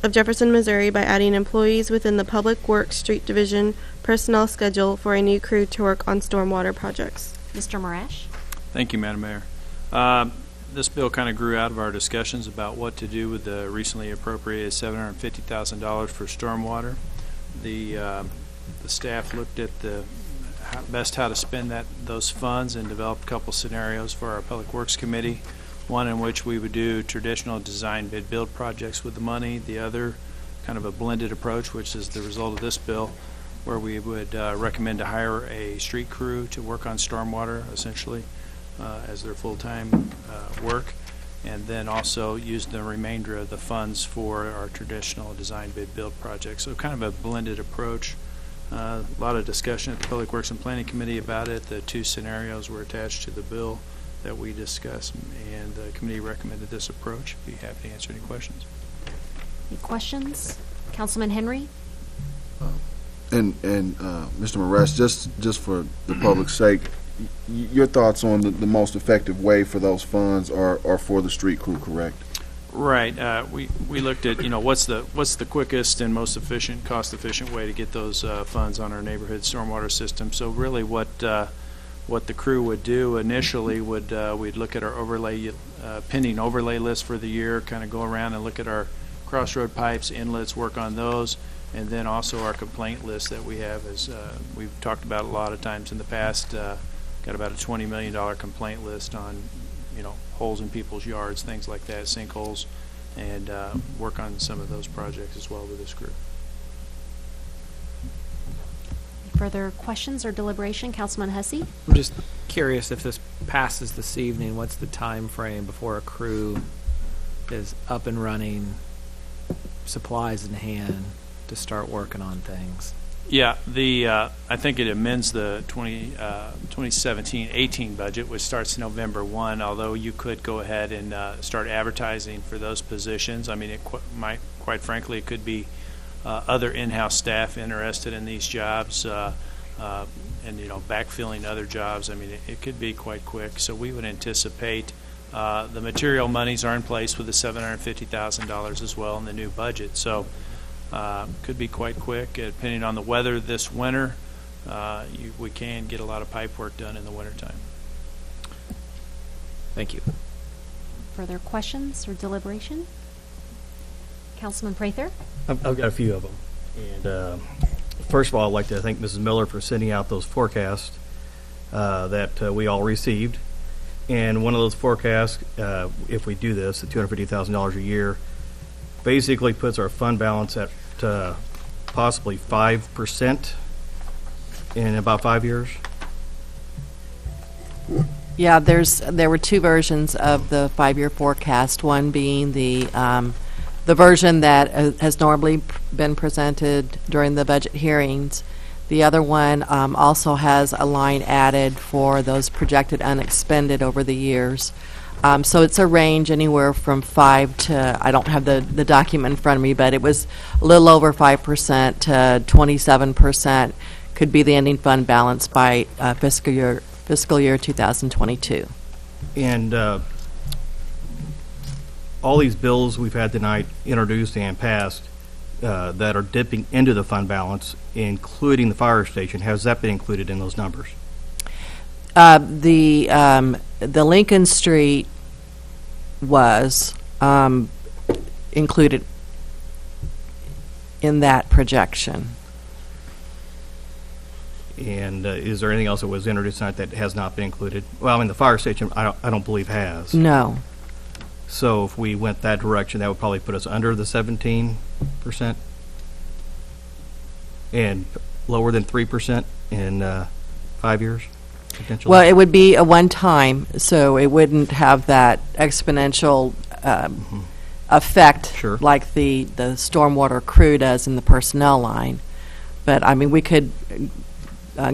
of Jefferson, Missouri by adding employees within the Public Works Street Division personnel schedule for a new crew to work on stormwater projects. Mr. Marash. Thank you, Madam Mayor. This bill kind of grew out of our discussions about what to do with the recently appropriated $750,000 for stormwater. The staff looked at the how to spend those funds and developed a couple scenarios for our Public Works Committee. One in which we would do traditional design bid build projects with the money. The other, kind of a blended approach, which is the result of this bill, where we would recommend to hire a street crew to work on stormwater, essentially, as their full-time work, and then also use the remainder of the funds for our traditional design bid build projects. So kind of a blended approach. A lot of discussion at the Public Works and Planning Committee about it. The two scenarios were attached to the bill that we discussed, and the committee recommended this approach. Be happy to answer any questions. Any questions? Councilman Henry? And Mr. Marash, just for the public's sake, your thoughts on the most effective way for those funds are for the street crew, correct? Right. We looked at, what's the quickest and most efficient, cost-efficient way to get those funds on our neighborhood stormwater system. So really what the crew would do initially would we'd look at our overlay pending overlay list for the year, kind of go around and look at our crossroad pipes, inlets, work on those, and then also our complaint list that we have, as we've talked about a lot of times in the past. Got about a $20 million complaint list on holes in people's yards, things like that, sinkholes, and work on some of those projects as well with this group. Further questions or deliberation? Councilman Hussey? I'm just curious, if this passes this evening, what's the time frame before a crew is up and running, supplies in hand, to start working on things? Yeah, I think it amends the 2017-18 budget, which starts November 1, although you could go ahead and start advertising for those positions. I mean, it quite frankly, it could be other in-house staff interested in these jobs and, backfilling other jobs. I mean, it could be quite quick. So we would anticipate the material monies are in place with the $750,000 as well in the new budget. So could be quite quick. Depending on the weather this winter, we can get a lot of pipe work done in the wintertime. Thank you. Further questions or deliberation? Councilman Prather? I've got a few of them. And first of all, I'd like to thank Mrs. Miller for sending out those forecasts that we all received. And one of those forecasts, if we do this, the $250,000 a year, basically puts our fund balance at possibly 5% in about 5 years. Yeah, there were two versions of the 5-year forecast. One being the version that has normally been presented during the budget hearings. The other one also has a line added for those projected unexpended over the years. So it's a range anywhere from 5 to, I don't have the document in front of me, but it was a little over 5% to 27% could be the ending fund balance by fiscal year 2022. And all these bills we've had tonight introduced and passed that are dipping into the fund balance, including the fire station, has that been included in those numbers? The Lincoln Street was included in that projection. And is there anything else that was introduced tonight that has not been included? Well, I mean, the fire station, I don't believe has. No. So if we went that direction, that would probably put us under the 17% and lower than 3% in 5 years, potentially? Well, it would be a one-time, so it wouldn't have that exponential effect like the stormwater crew does in the personnel line. But, I mean, we could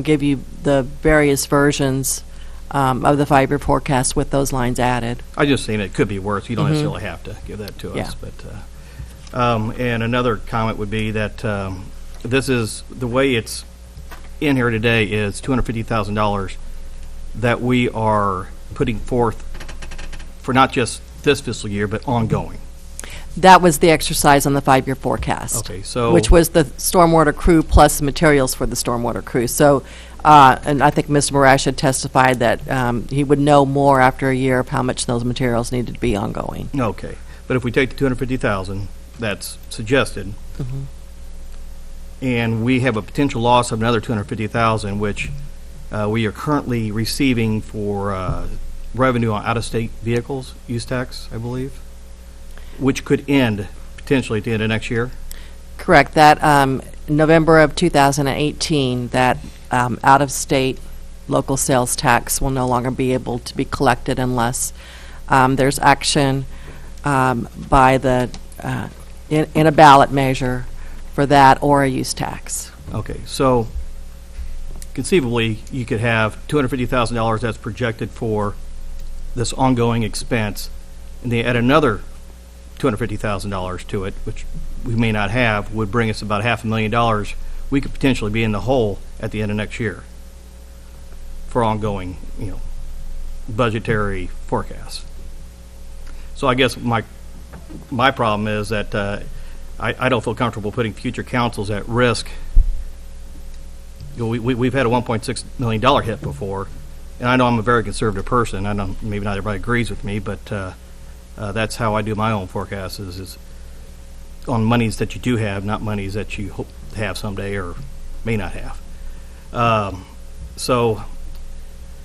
give you the various versions of the 5-year forecast with those lines added. I just saying it could be worse. You don't necessarily have to give that to us. But and another comment would be that this is the way it's in here today is $250,000 that we are putting forth for not just this fiscal year but ongoing. That was the exercise on the 5-year forecast. Okay, so which was the stormwater crew plus the materials for the stormwater crew. So, and I think Mr. Marash had testified that he would know more after a year of how much those materials needed to be ongoing. Okay, but if we take the $250,000 that's suggested, and we have a potential loss of another $250,000, which we are currently receiving for revenue on out-of-state vehicles, use tax, I believe, which could end potentially at the end of next year? Correct. That November of 2018, that out-of-state local sales tax will no longer be able to be collected unless there's action by the in a ballot measure for that or a use tax. Okay, so conceivably you could have $250,000 that's projected for this ongoing expense, and they add another $250,000 to it, which we may not have, would bring us about $500,000. We could potentially be in the hole at the end of next year for ongoing, budgetary forecasts. So I guess my problem is that I don't feel comfortable putting future councils at risk. We've had a $1.6 million hit before, and I know I'm a very conservative person. I don't, maybe not everybody agrees with me, but that's how I do my own forecasts is on monies that you do have, not monies that you hope to have someday or may not have. So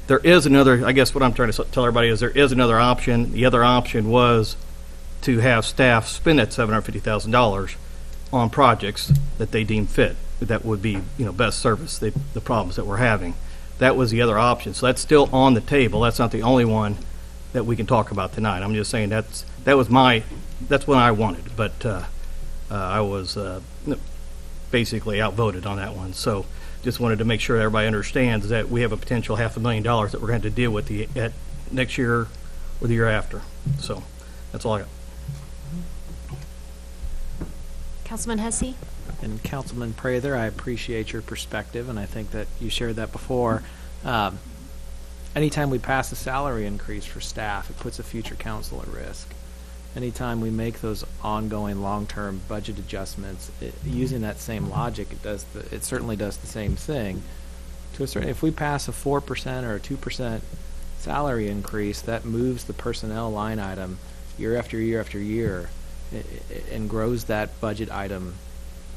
there is another, I guess what I'm trying to tell everybody is there is another option. The other option was to have staff spend that $750,000 on projects that they deem fit, that would be, best service the problems that we're having. That was the other option. So that's still on the table. That's not the only one that we can talk about tonight. I'm just saying that's what I wanted, but I was basically outvoted on that one. So just wanted to make sure everybody understands that we have a potential $500,000 that we're going to deal with at next year or the year after. So that's all I got. Councilman Hussey? And Councilman Prather, I appreciate your perspective, and I think that you shared that before. Anytime we pass a salary increase for staff, it puts a future council at risk. Anytime we make those ongoing long-term budget adjustments, using that same logic, it certainly does the same thing. To a certain, if we pass a 4% or a 2% salary increase, that moves the personnel line item year after year after year, and grows that budget item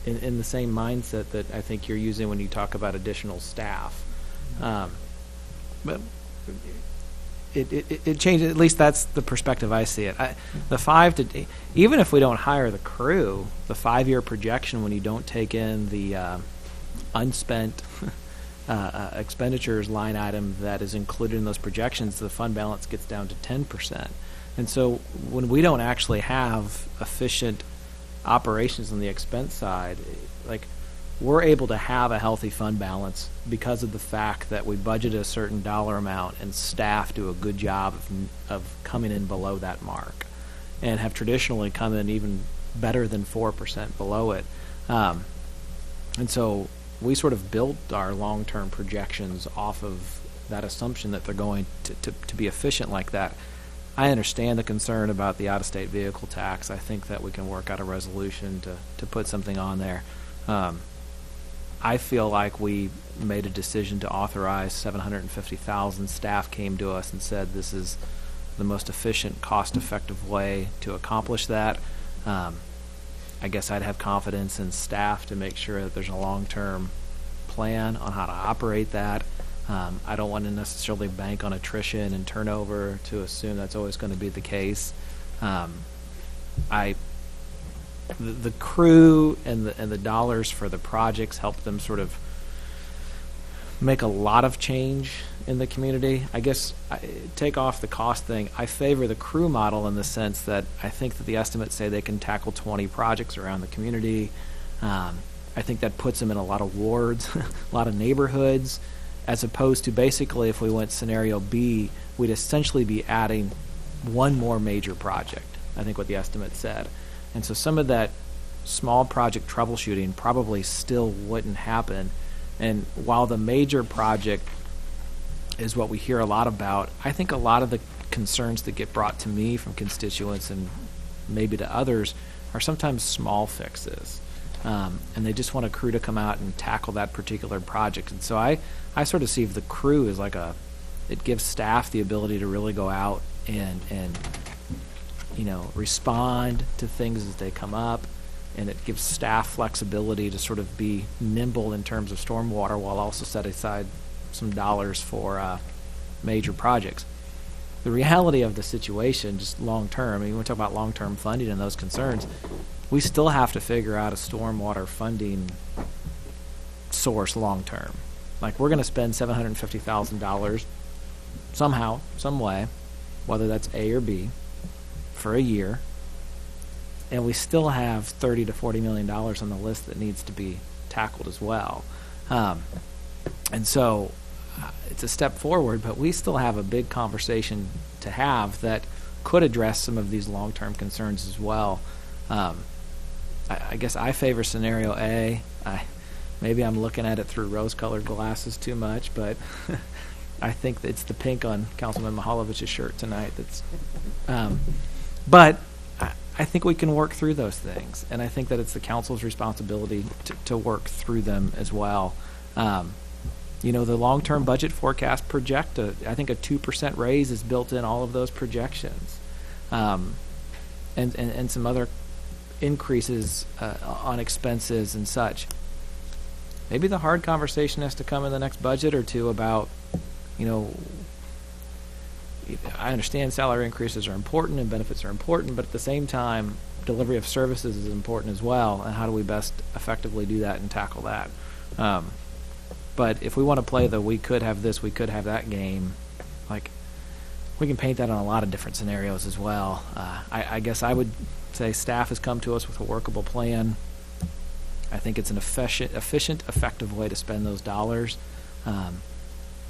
in the same mindset that I think you're using when you talk about additional staff. But it changes. At least that's the perspective I see it. Even if we don't hire the crew, the 5-year projection, when you don't take in the unspent expenditures line item that is included in those projections, the fund balance gets down to 10%. And so when we don't actually have efficient operations on the expense side, like we're able to have a healthy fund balance because of the fact that we budget a certain dollar amount and staff do a good job of coming in below that mark and have traditionally come in even better than 4% below it. And so we sort of built our long-term projections off of that assumption that they're going to be efficient like that. I understand the concern about the out-of-state vehicle tax. I think that we can work out a resolution to put something on there. I feel like we made a decision to authorize $750,000. Staff came to us and said this is the most efficient, cost-effective way to accomplish that. I guess I'd have confidence in staff to make sure that there's a long-term plan on how to operate that. I don't want to necessarily bank on attrition and turnover to assume that's always going to be the case. The crew and the dollars for the projects help them sort of make a lot of change in the community. I guess take off the cost thing. I favor the crew model in the sense that I think that the estimates say they can tackle 20 projects around the community. I think that puts them in a lot of wards, a lot of neighborhoods, as opposed to basically if we went scenario B, we'd essentially be adding one more major project, I think what the estimate said. And so some of that small project troubleshooting probably still wouldn't happen. And while the major project is what we hear a lot about, I think a lot of the concerns that get brought to me from constituents and maybe to others are sometimes small fixes. And they just want a crew to come out and tackle that particular project. And so I sort of see the crew as like it gives staff the ability to really go out and respond to things as they come up, and it gives staff flexibility to sort of be nimble in terms of stormwater while also set aside some dollars for major projects. The reality of the situation, just long term, when we talk about long term funding and those concerns, we still have to figure out a stormwater funding source long term. Like, we're going to spend $750,000 somehow, some way, whether that's A or B, for a year, and we still have $30 to $40 million on the list that needs to be tackled as well. And so it's a step forward, but we still have a big conversation to have that could address some of these long-term concerns as well. I guess I favor scenario A. Maybe I'm looking at it through rose-colored glasses too much, but I think it's the pink on Councilman Mihalovich's shirt tonight that's but I think we can work through those things, and I think that it's the council's responsibility to work through them as well. The long-term budget forecast project, I think a 2% raise is built in all of those projections, and some other increases on expenses and such. Maybe the hard conversation has to come in the next budget or two about, I understand salary increases are important and benefits are important, but at the same time, delivery of services is important as well, and how do we best effectively do that and tackle that? But if we want to play the we could have this, we could have that game, like, we can paint that on a lot of different scenarios as well. I guess I would say staff has come to us with a workable plan. I think it's an efficient, effective way to spend those dollars, and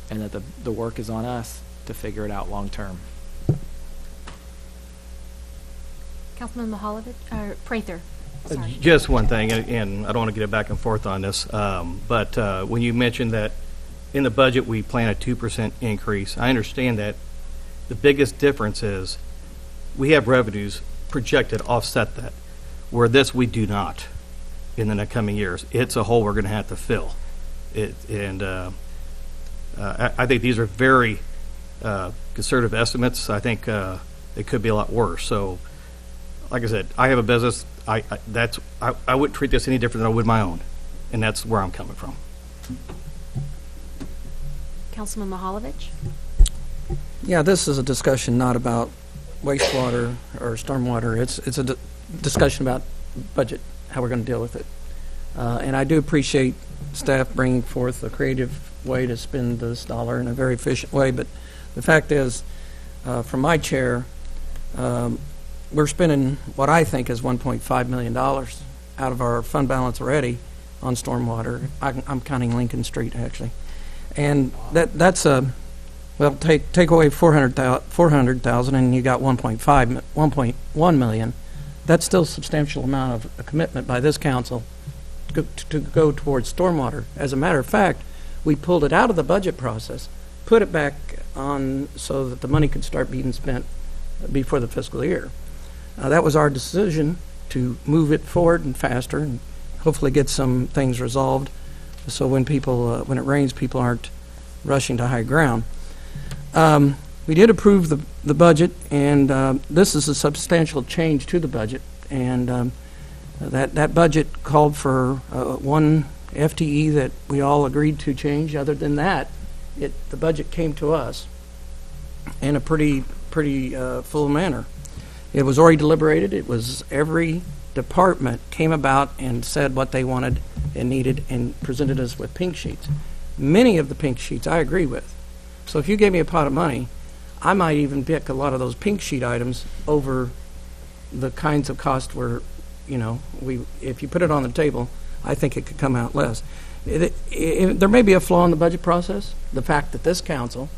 that the work is on us to figure it out long term. Councilman Mihalovich, or Prather. Sorry. Just one thing, and I don't want to get it back and forth on this, but when you mentioned that in the budget we plan a 2% increase, I understand that. The biggest difference is we have revenues projected offset that, where this we do not in the next coming years. It's a hole we're going to have to fill. I think these are very conservative estimates. I think it could be a lot worse. So, like I said, I have a business. I wouldn't treat this any different than I would my own, and that's where I'm coming from. Councilman Mihalovich. Yeah, this is a discussion not about wastewater or stormwater. It's a discussion about budget, how we're going to deal with it. And I do appreciate staff bringing forth a creative way to spend this dollar in a very efficient way. But the fact is, from my chair, we're spending what I think is $1.5 million out of our fund balance already on stormwater. I'm counting Lincoln Street, actually. And that's a, well, take away 400,000 and you got 1.1 million. That's still a substantial amount of a commitment by this council to go towards stormwater. As a matter of fact, we pulled it out of the budget process, put it back on so that the money could start being spent before the fiscal year. That was our decision to move it forward and faster and hopefully get some things resolved so when when it rains, people aren't rushing to high ground. We did approve the budget, and this is a substantial change to the budget, and that budget called for one FTE that we all agreed to change. Other than that, the budget came to us in a pretty full manner. It was already deliberated. It was every department came about and said what they wanted and needed and presented us with pink sheets. Many of the pink sheets I agree with. So if you gave me a pot of money, I might even pick a lot of those pink sheet items over the kinds of cost where, if you put it on the table, I think it could come out less. There may be a flaw in the budget process. The fact that this council,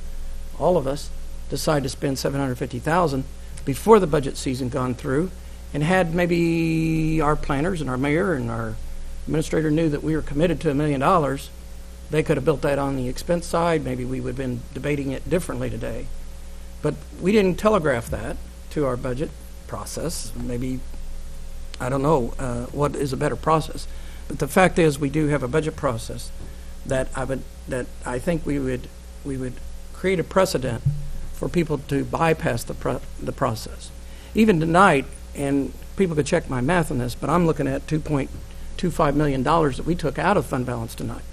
all of us, decided to spend $750,000 before the budget season gone through, and had maybe our planners and our mayor and our administrator knew that we were committed to $1 million, they could have built that on the expense side. Maybe we would have been debating it differently today. But we didn't telegraph that to our budget process. Maybe, I don't know what is a better process. But the fact is, we do have a budget process that I think we would create a precedent for people to bypass the process. Even tonight, and people could check my math on this, but I'm looking at $2.25 million that we took out of fund balance tonight,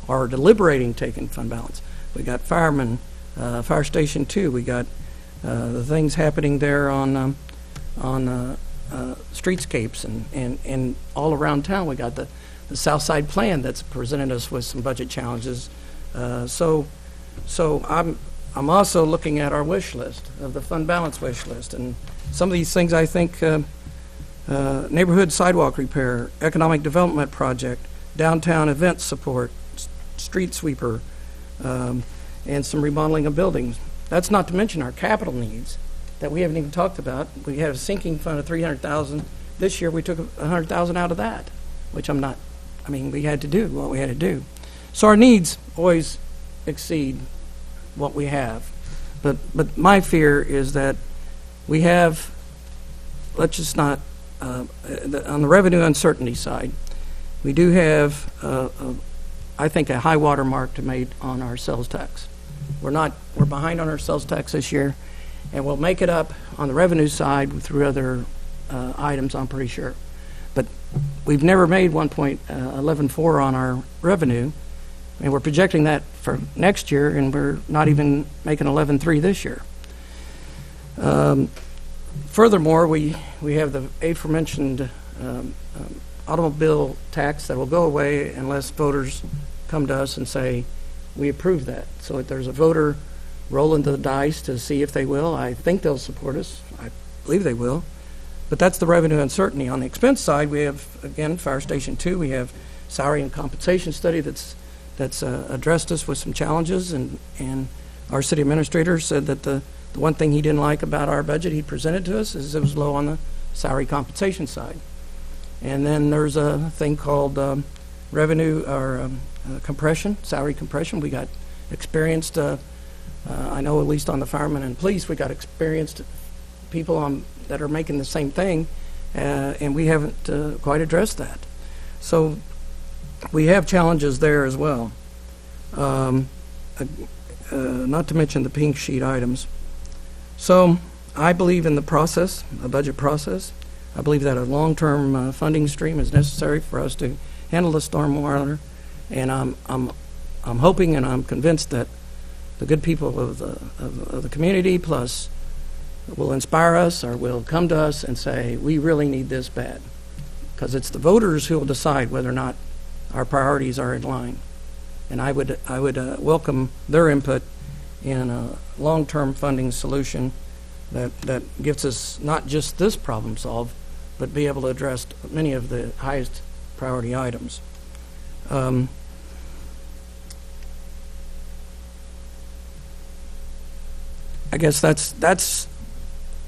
or deliberating taking fund balance. We got firemen, Fire Station 2. We got the things happening there on streetscapes and all around town. We got the South Side Plan that's presented us with some budget challenges. So I'm also looking at our wish list, of the fund balance wish list, and some of these things I think neighborhood sidewalk repair, economic development project, downtown event support, street sweeper, and some remodeling of buildings. That's not to mention our capital needs that we haven't even talked about. We had a sinking fund of $300,000. This year we took $100,000 out of that, which we had to do what we had to do. So our needs always exceed what we have. But my fear is that we have, let's just not, on the revenue uncertainty side, we do have, I think, a high water mark to make on our sales tax. We're behind on our sales tax this year, and we'll make it up on the revenue side through other items, I'm pretty sure. But we've never made 1.114 on our revenue, and we're projecting that for next year, and we're not even making 11.3 this year. Furthermore, we have the aforementioned automobile tax that will go away unless voters come to us and say, we approve that. So if there's a voter rolling the dice to see if they will, I think they'll support us. I believe they will. But that's the revenue uncertainty. On the expense side, we have, again, Fire Station 2. We have salary and compensation study that's addressed us with some challenges, and our city administrator said that the one thing he didn't like about our budget he presented to us is it was low on the salary compensation side. And then there's a thing called revenue or compression, salary compression. We got experienced, I know at least on the firemen and police, we got experienced people that are making the same thing, and we haven't quite addressed that. So we have challenges there as well. Not to mention the pink sheet items. So I believe in the process, a budget process. I believe that a long-term funding stream is necessary for us to handle the stormwater, and I'm hoping and I'm convinced that the good people of the community plus will inspire us or will come to us and say, we really need this bad, because it's the voters who will decide whether or not our priorities are in line. And I would welcome their input in a long-term funding solution that gets us not just this problem solved, but be able to address many of the highest priority items. I guess that's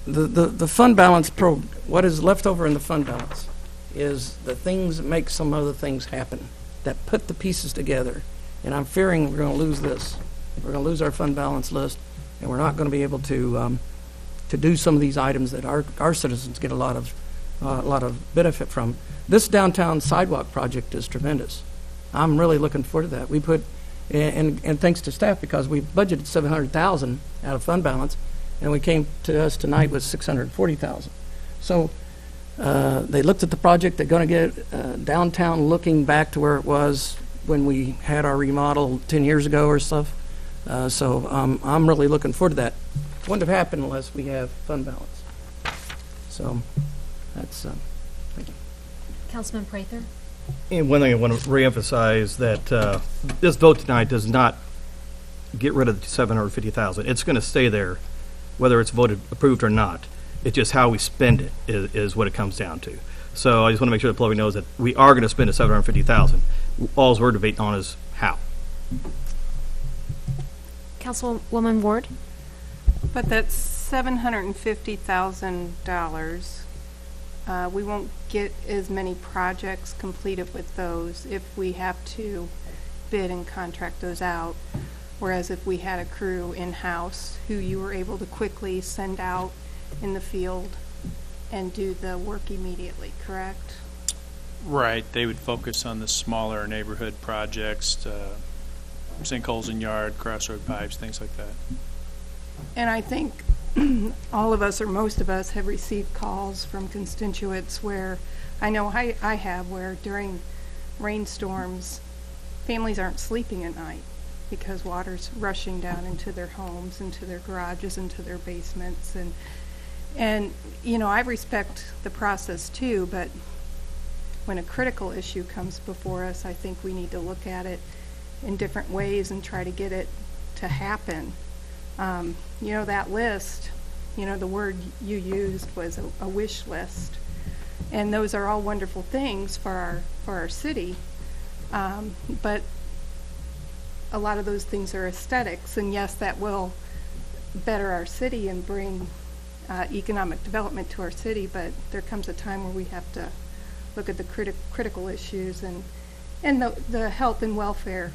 the fund balance what is left over in the fund balance is the things that make some other things happen, that put the pieces together. And I'm fearing we're going to lose this. We're going to lose our fund balance list, and we're not going to be able to do some of these items that our citizens get a lot of benefit from. This downtown sidewalk project is tremendous. I'm really looking forward to that. We put, and thanks to staff, because we budgeted $700,000 out of fund balance, and we came to us tonight with $640,000. So they looked at the project. They're going to get downtown looking back to where it was when we had our remodel 10 years ago or stuff. So I'm really looking forward to that. It wouldn't have happened unless we have fund balance. So that's thank you. Councilman Prather? And one thing I want to reemphasize that this vote tonight does not get rid of the $750,000. It's going to stay there, whether it's voted approved or not. It's just how we spend it is what it comes down to. So I just want to make sure the public knows that we are going to spend the $750,000. All we're debating on is how. Councilwoman Ward? But that's $750,000. We won't get as many projects completed with those if we have to bid and contract those out. Whereas if we had a crew in-house who you were able to quickly send out in the field and do the work immediately, correct? Right. They would focus on the smaller neighborhood projects, sinkholes in yard, crossroad pipes, things like that. And I think all of us, or most of us, have received calls from constituents where, I know I have, where during rainstorms, families aren't sleeping at night because water's rushing down into their homes, into their garages, into their basements. And you know, I respect the process too, but when a critical issue comes before us, I think we need to look at it in different ways and try to get it to happen. You know, that list, you know, the word you used was a wish list. And those are all wonderful things for our city. But a lot of those things are aesthetics. And yes, that will better our city and bring economic development to our city. But there comes a time where we have to look at the critical issues and the health and welfare,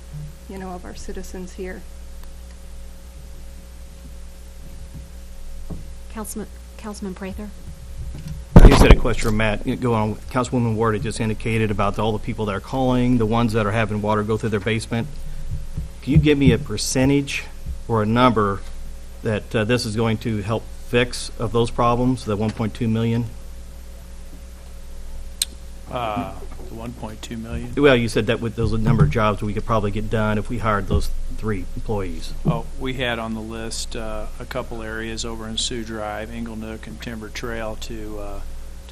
you know, of our citizens here. Councilman Prather? You said a question from Matt. Go on. Councilwoman Ward had just indicated about all the people that are calling, the ones that are having water go through their basement. Can you give me a percentage or a number that this is going to help fix of those problems, the $1.2 million? The $1.2 million? Well, you said that with those number of jobs we could probably get done if we hired those 3 employees. Oh, we had on the list a couple areas over in Sioux Drive, Inglenook, and Timber Trail to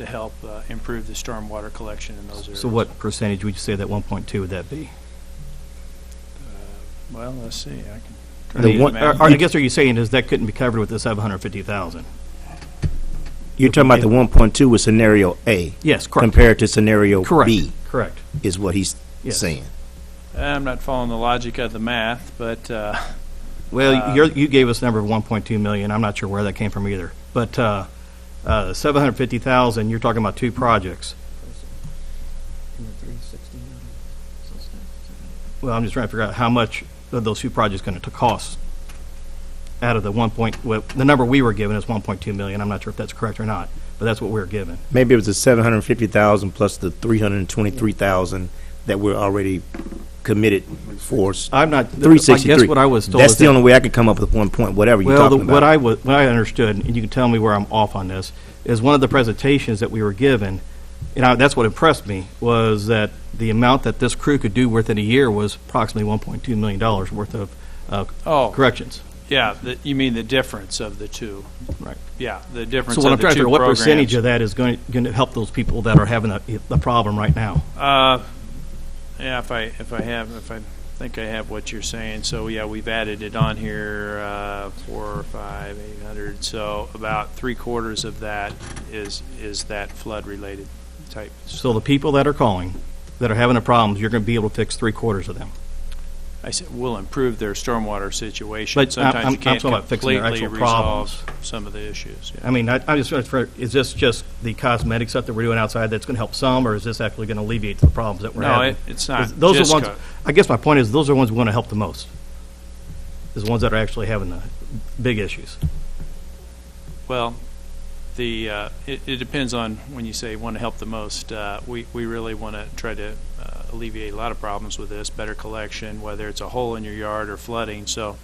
help improve the stormwater collection in those areas. So what percentage would you say that 1.2 would that be? Well, let's see. I can try to do the math. I guess what you're saying is that couldn't be covered with the $750,000. You're talking about the 1.2 with scenario A. Yes, correct. Compared to scenario B. Correct. Is what he's saying. I'm not following the logic of the math, but well, you gave us a number of 1.2 million. I'm not sure where that came from either. But 750,000. You're talking about 2 projects. Well, I'm just trying to figure out how much of those 2 projects going to cost. Out of the the number we were given is 1.2 million. I'm not sure if that's correct or not, but that's what we were given. Maybe it was the 750,000 plus the 323,000 that we're already committed for. I'm not. 363. I guess what I was told. That's the only way I could come up with 1 point. Whatever you're talking about. What I understood, and you can tell me where I'm off on this, is one of the presentations that we were given. That's what impressed me, was that the amount that this crew could do within a year was approximately $1.2 million worth of corrections. Yeah, you mean the difference of the two. Right. Yeah, the difference of the two programs. So what I'm trying to figure out, what percentage of that is going to help those people that are having the problem right now? Yeah, if I think I have what you're saying. So yeah, we've added it on here, 4, 5, 800. So about 3/4 of that is that flood related type. So the people that are calling that are having the problems, you're going to be able to fix 3/4 of them. I said, we'll improve their stormwater situation. But Sometimes I'm you can't talking about fixing their completely actual resolve problems. some of the issues. Yeah. I mean, I'm just, is this just the cosmetic stuff that we're doing outside that's going to help some, or is this actually going to alleviate the problems that we're No, having? it's not 'Cause those just are ones, I guess my point is, those are the ones we want to help the most, is the ones that are actually having the big issues. Well, it depends on when you say want to help the most. We really want to try to alleviate a lot of problems with this, better collection, whether it's a hole in your yard or flooding. So,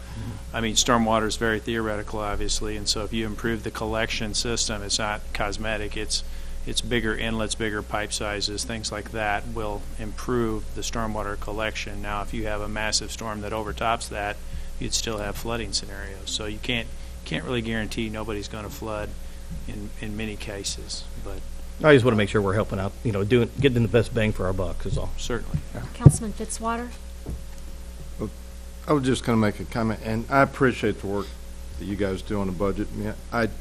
I mean, stormwater is very theoretical, obviously, and so if you improve the collection system, it's not cosmetic. It's bigger inlets, bigger pipe sizes, things like that will improve the stormwater collection. Now, if you have a massive storm that overtops that, you'd still have flooding scenarios. So you can't really guarantee nobody's going to flood in many cases, but I just want to make sure we're helping out, getting the best bang for our buck is all. certainly. Councilman Fitzwater? I was just going to make a comment, and I appreciate the work that you guys do on the budget. I mean,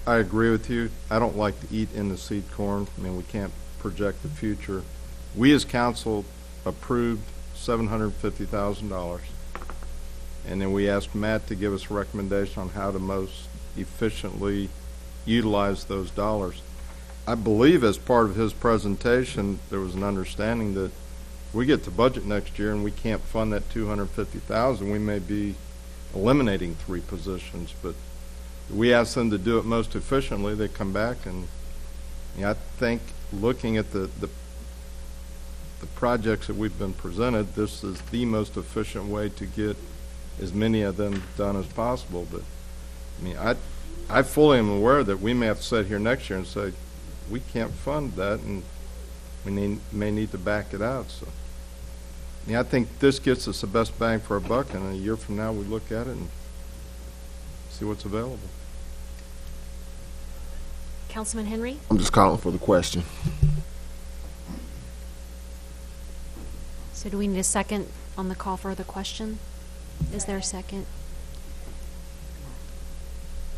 I agree with you. I don't like to eat in the seed corn. I mean, we can't project the future. We as council approved $750,000, and then we asked Matt to give us a recommendation on how to most efficiently utilize those dollars. I believe as part of his presentation, there was an understanding that if we get to budget next year and we can't fund that $250,000, we may be eliminating 3 positions. But we ask them to do it most efficiently. They come back, and I think looking at the projects that we've been presented, this is the most efficient way to get as many of them done as possible. But I mean, I fully am aware that we may have to sit here next year and say, we can't fund that, and we may need to back it out. So, I think this gets us the best bang for our buck, and a year from now we look at it and see what's available. Councilman Henry? I'm just calling for the question. So do we need a second on the call for the question? Is there a second?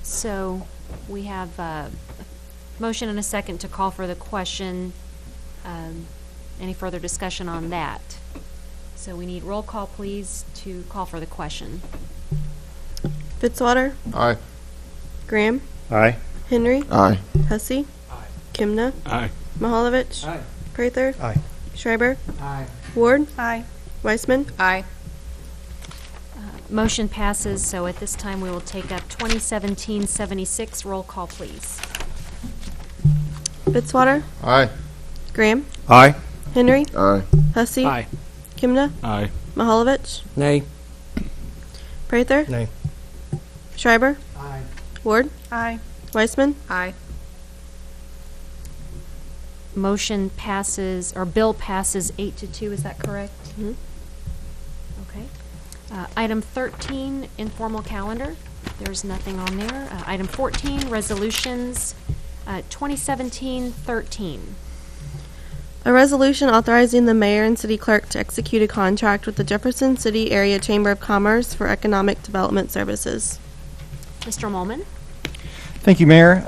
So we have a motion and a second to call for the question. Any further discussion on that? So we need roll call, please, to call for the question. Fitzwater? Aye. Graham? Aye. Henry? Aye. Hussey? Aye. Kimna? Aye. Mahalovich? Aye. Prather? Aye. Schreiber? Aye. Ward? Aye. Weissman? Aye. Motion passes, so at this time we will take up 2017-76. Roll call, please. Fitzwater? Aye. Graham? Aye. Henry? Aye. Hussey? Aye. Kimna? Aye. Mahalovich? Nay. Prather? Nay. Schreiber? Aye. Ward? Aye. Weissman? Aye. Motion passes, or bill passes 8-2, is that correct? Mhm. Okay. Item 13, informal calendar. There's nothing on there. Item 14, resolutions, 2017-13. A resolution authorizing the mayor and city clerk to execute a contract with the Jefferson City Area Chamber of Commerce for economic development services. Mr. Molman? Thank you, Mayor.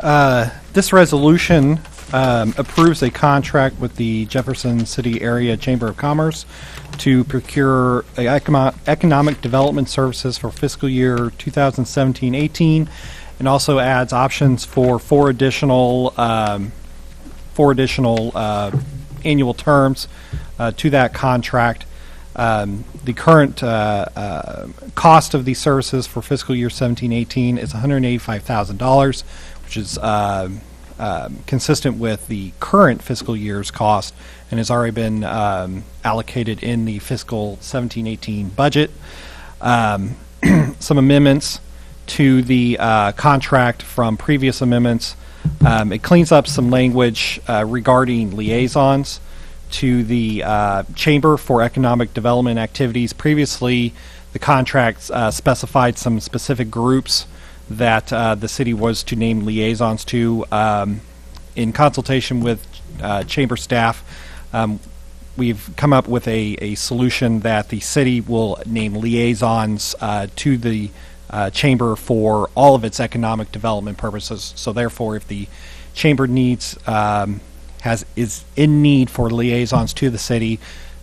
This resolution approves a contract with the Jefferson City Area Chamber of Commerce to procure economic development services for fiscal year 2017-18, and also adds options for four additional annual terms to that contract. The current cost of these services for fiscal year 17-18 is $185,000, which is consistent with the current fiscal year's cost and has already been allocated in the fiscal 17-18 budget. Some amendments to the contract from previous amendments. It cleans up some language regarding liaisons to the Chamber for Economic Development activities. Previously, the contract specified some specific groups that the city was to name liaisons to. In consultation with Chamber staff, we've come up with a solution that the city will name liaisons to the Chamber for all of its economic development purposes. So therefore, if the Chamber needs is in need for liaisons to the city,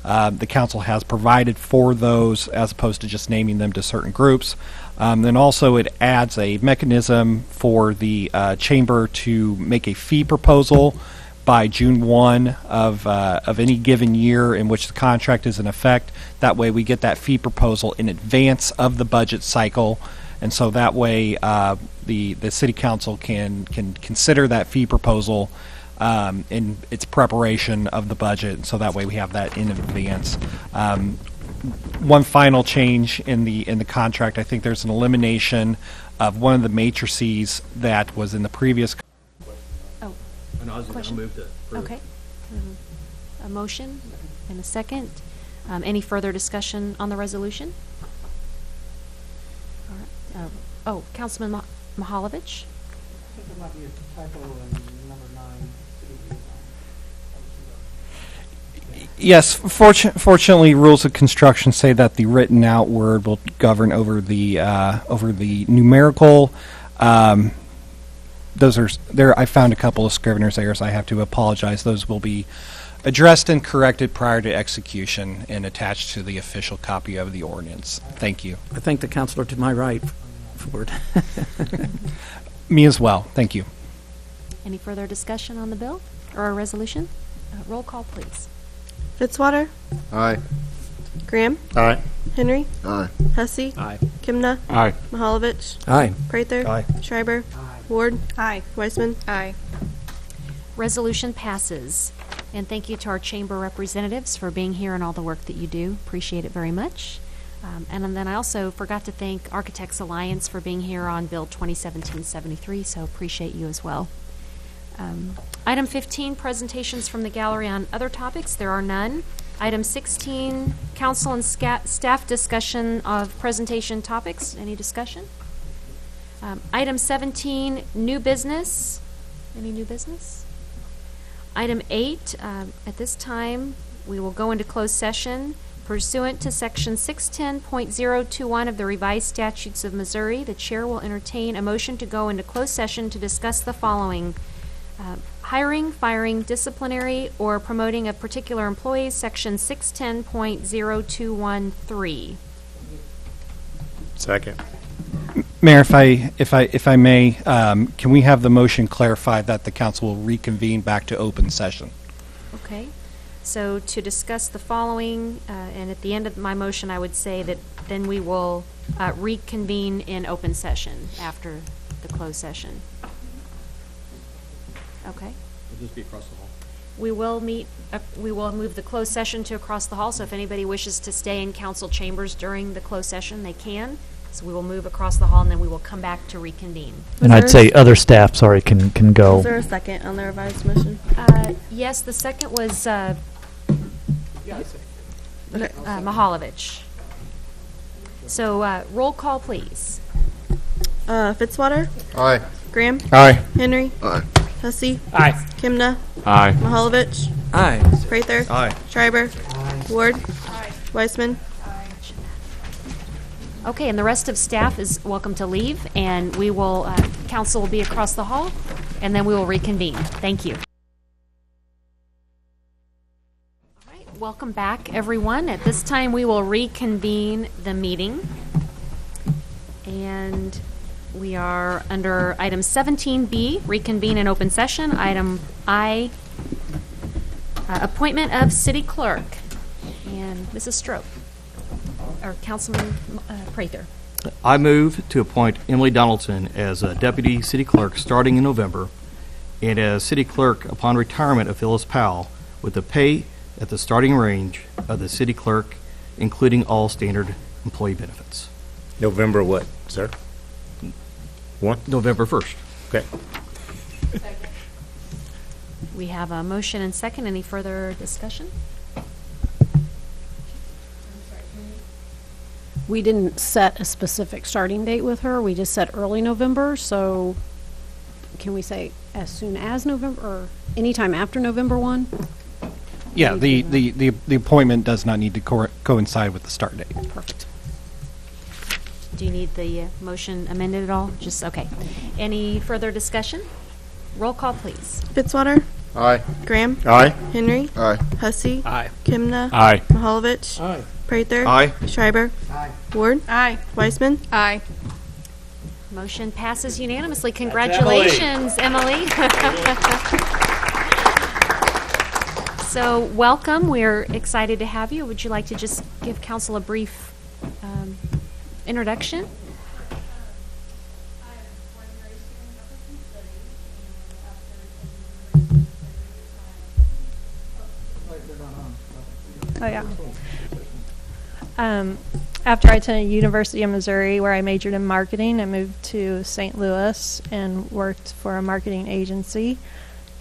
The council has provided for those as opposed to just naming them to certain groups. Then also it adds a mechanism for the chamber to make a fee proposal by June 1 of any given year in which the contract is in effect. That way we get that fee proposal in advance of the budget cycle, and so that way the city council can consider that fee proposal in its preparation of the budget, so that way we have that in advance. One final change in the contract, I think there's an elimination of one of the matrices that was in the previous. Oh, And I was going to move to approve. okay. A motion and a second. Any further discussion on the resolution? All right. Oh, Councilman Mahalovich? I think there might be a typo in number 9. Yes, fortunately, rules of construction say that the written out word will govern over the numerical. Those are there. I found a couple of Scrivener's errors. I have to apologize. Those will be addressed and corrected prior to execution and attached to the official copy of the ordinance. Thank you. I thank the counselor to my right for it. Me as well. Thank you. Any further discussion on the bill or a resolution? Roll call, please. Fitzwater. Aye. Graham. Aye. Henry. Aye. Hussey. Aye. Kimna. Aye. Mahalovich. Aye. Prather. Aye. Schreiber. Ward. Aye. Weissman. Aye. Resolution passes. And thank you to our chamber representatives for being here and all the work that you do. Appreciate it very much. And then I also forgot to thank Architects Alliance for being here on Bill 2017-73, so appreciate you as well. Item 15, presentations from the gallery on other topics. There are none. Item 16, council and staff discussion of presentation topics. Any discussion? Item 17, new business. Any new business? Item 8, at this time, we will go into closed session. Pursuant to Section 610.021 of the Revised Statutes of Missouri, the chair will entertain a motion to go into closed session to discuss the following: hiring, firing, disciplinary, or promoting of particular employees, Section 610.0213. Second. Mayor, if I may, can we have the motion clarified that the council will reconvene back to open session? Okay. So to discuss the following, and at the end of my motion, I would say that then we will reconvene in open session after the closed session. Okay. It'll just be across the hall. We will meet, we will move the closed session to across the hall, so if anybody wishes to stay in council chambers during the closed session, they can. So we will move across the hall, and then we will come back to reconvene. And I'd say other staff, sorry, can go. Was there a second on the revised motion? Yes, the second was Mahalovich. So roll call, please. Fitzwater. Aye. Graham. Aye. Henry. Aye. Hussey. Aye. Kimna. Aye. Mahalovich. Aye. Prather. Aye. Schreiber. Ward. Weissman. Okay, and the rest of staff is welcome to leave, and we will, council will be across the hall, and then we will reconvene. Thank you. All right, welcome back, everyone. At this time, we will reconvene the meeting. And we are under item 17B, reconvene in open session. Item I, appointment of city clerk. And Mrs. Strope. Or Councilman Prather. I move to appoint Emily Donaldson as a deputy city clerk starting in November, and as city clerk upon retirement of Phyllis Powell, with the pay at the starting range of the city clerk, including all standard employee benefits. November what, sir? What? November 1st. Okay. We have a motion and second. Any further discussion? We didn't set a specific starting date with her. We just said early November. So can we say as soon as November or anytime after November 1? Yeah, the appointment does not need to coincide with the start date. Perfect. Do you need the motion amended at all? Just, okay. Any further discussion? Roll call, please. Fitzwater. Aye. Graham. Aye. Henry. Aye. Hussey. Aye. Kimna. Aye. Mahalovich. Aye. Prather. Aye. Schreiber. Aye. Ward. Aye. Weisman. Aye. Motion passes unanimously. Congratulations, Emily. So welcome. We're excited to have you. Would you like to just give council a brief introduction? Oh, yeah. After I attended University of Missouri, where I majored in marketing, I moved to St. Louis and worked for a marketing agency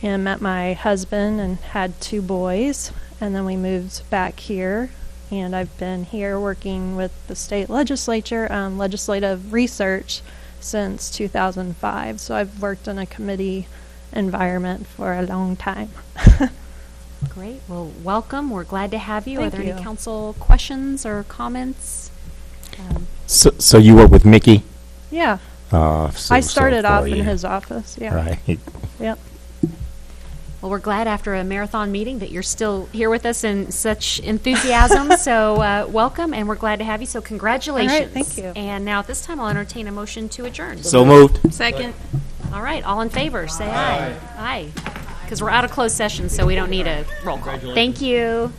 and met my husband and had 2 boys. And then we moved back here, and I've been here working with the state legislature on legislative research since 2005. So I've worked in a committee environment for a long time. Great. Well, welcome. We're glad to have you. Thank Are there you. any council questions or comments? So you work with Mickey? Yeah. So I started far, off in yeah. his office. Yeah. Right. Yep. Well, we're glad after a marathon meeting that you're still here with us in such enthusiasm. So welcome, and we're glad to have you. So congratulations. All right, thank you. And now at this time, I'll entertain a motion to adjourn. So moved. Second. All right, all in favor, say aye. Aye. Because we're out of closed session, so we don't need a roll call. Thank you.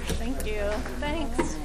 Thank you. Thanks.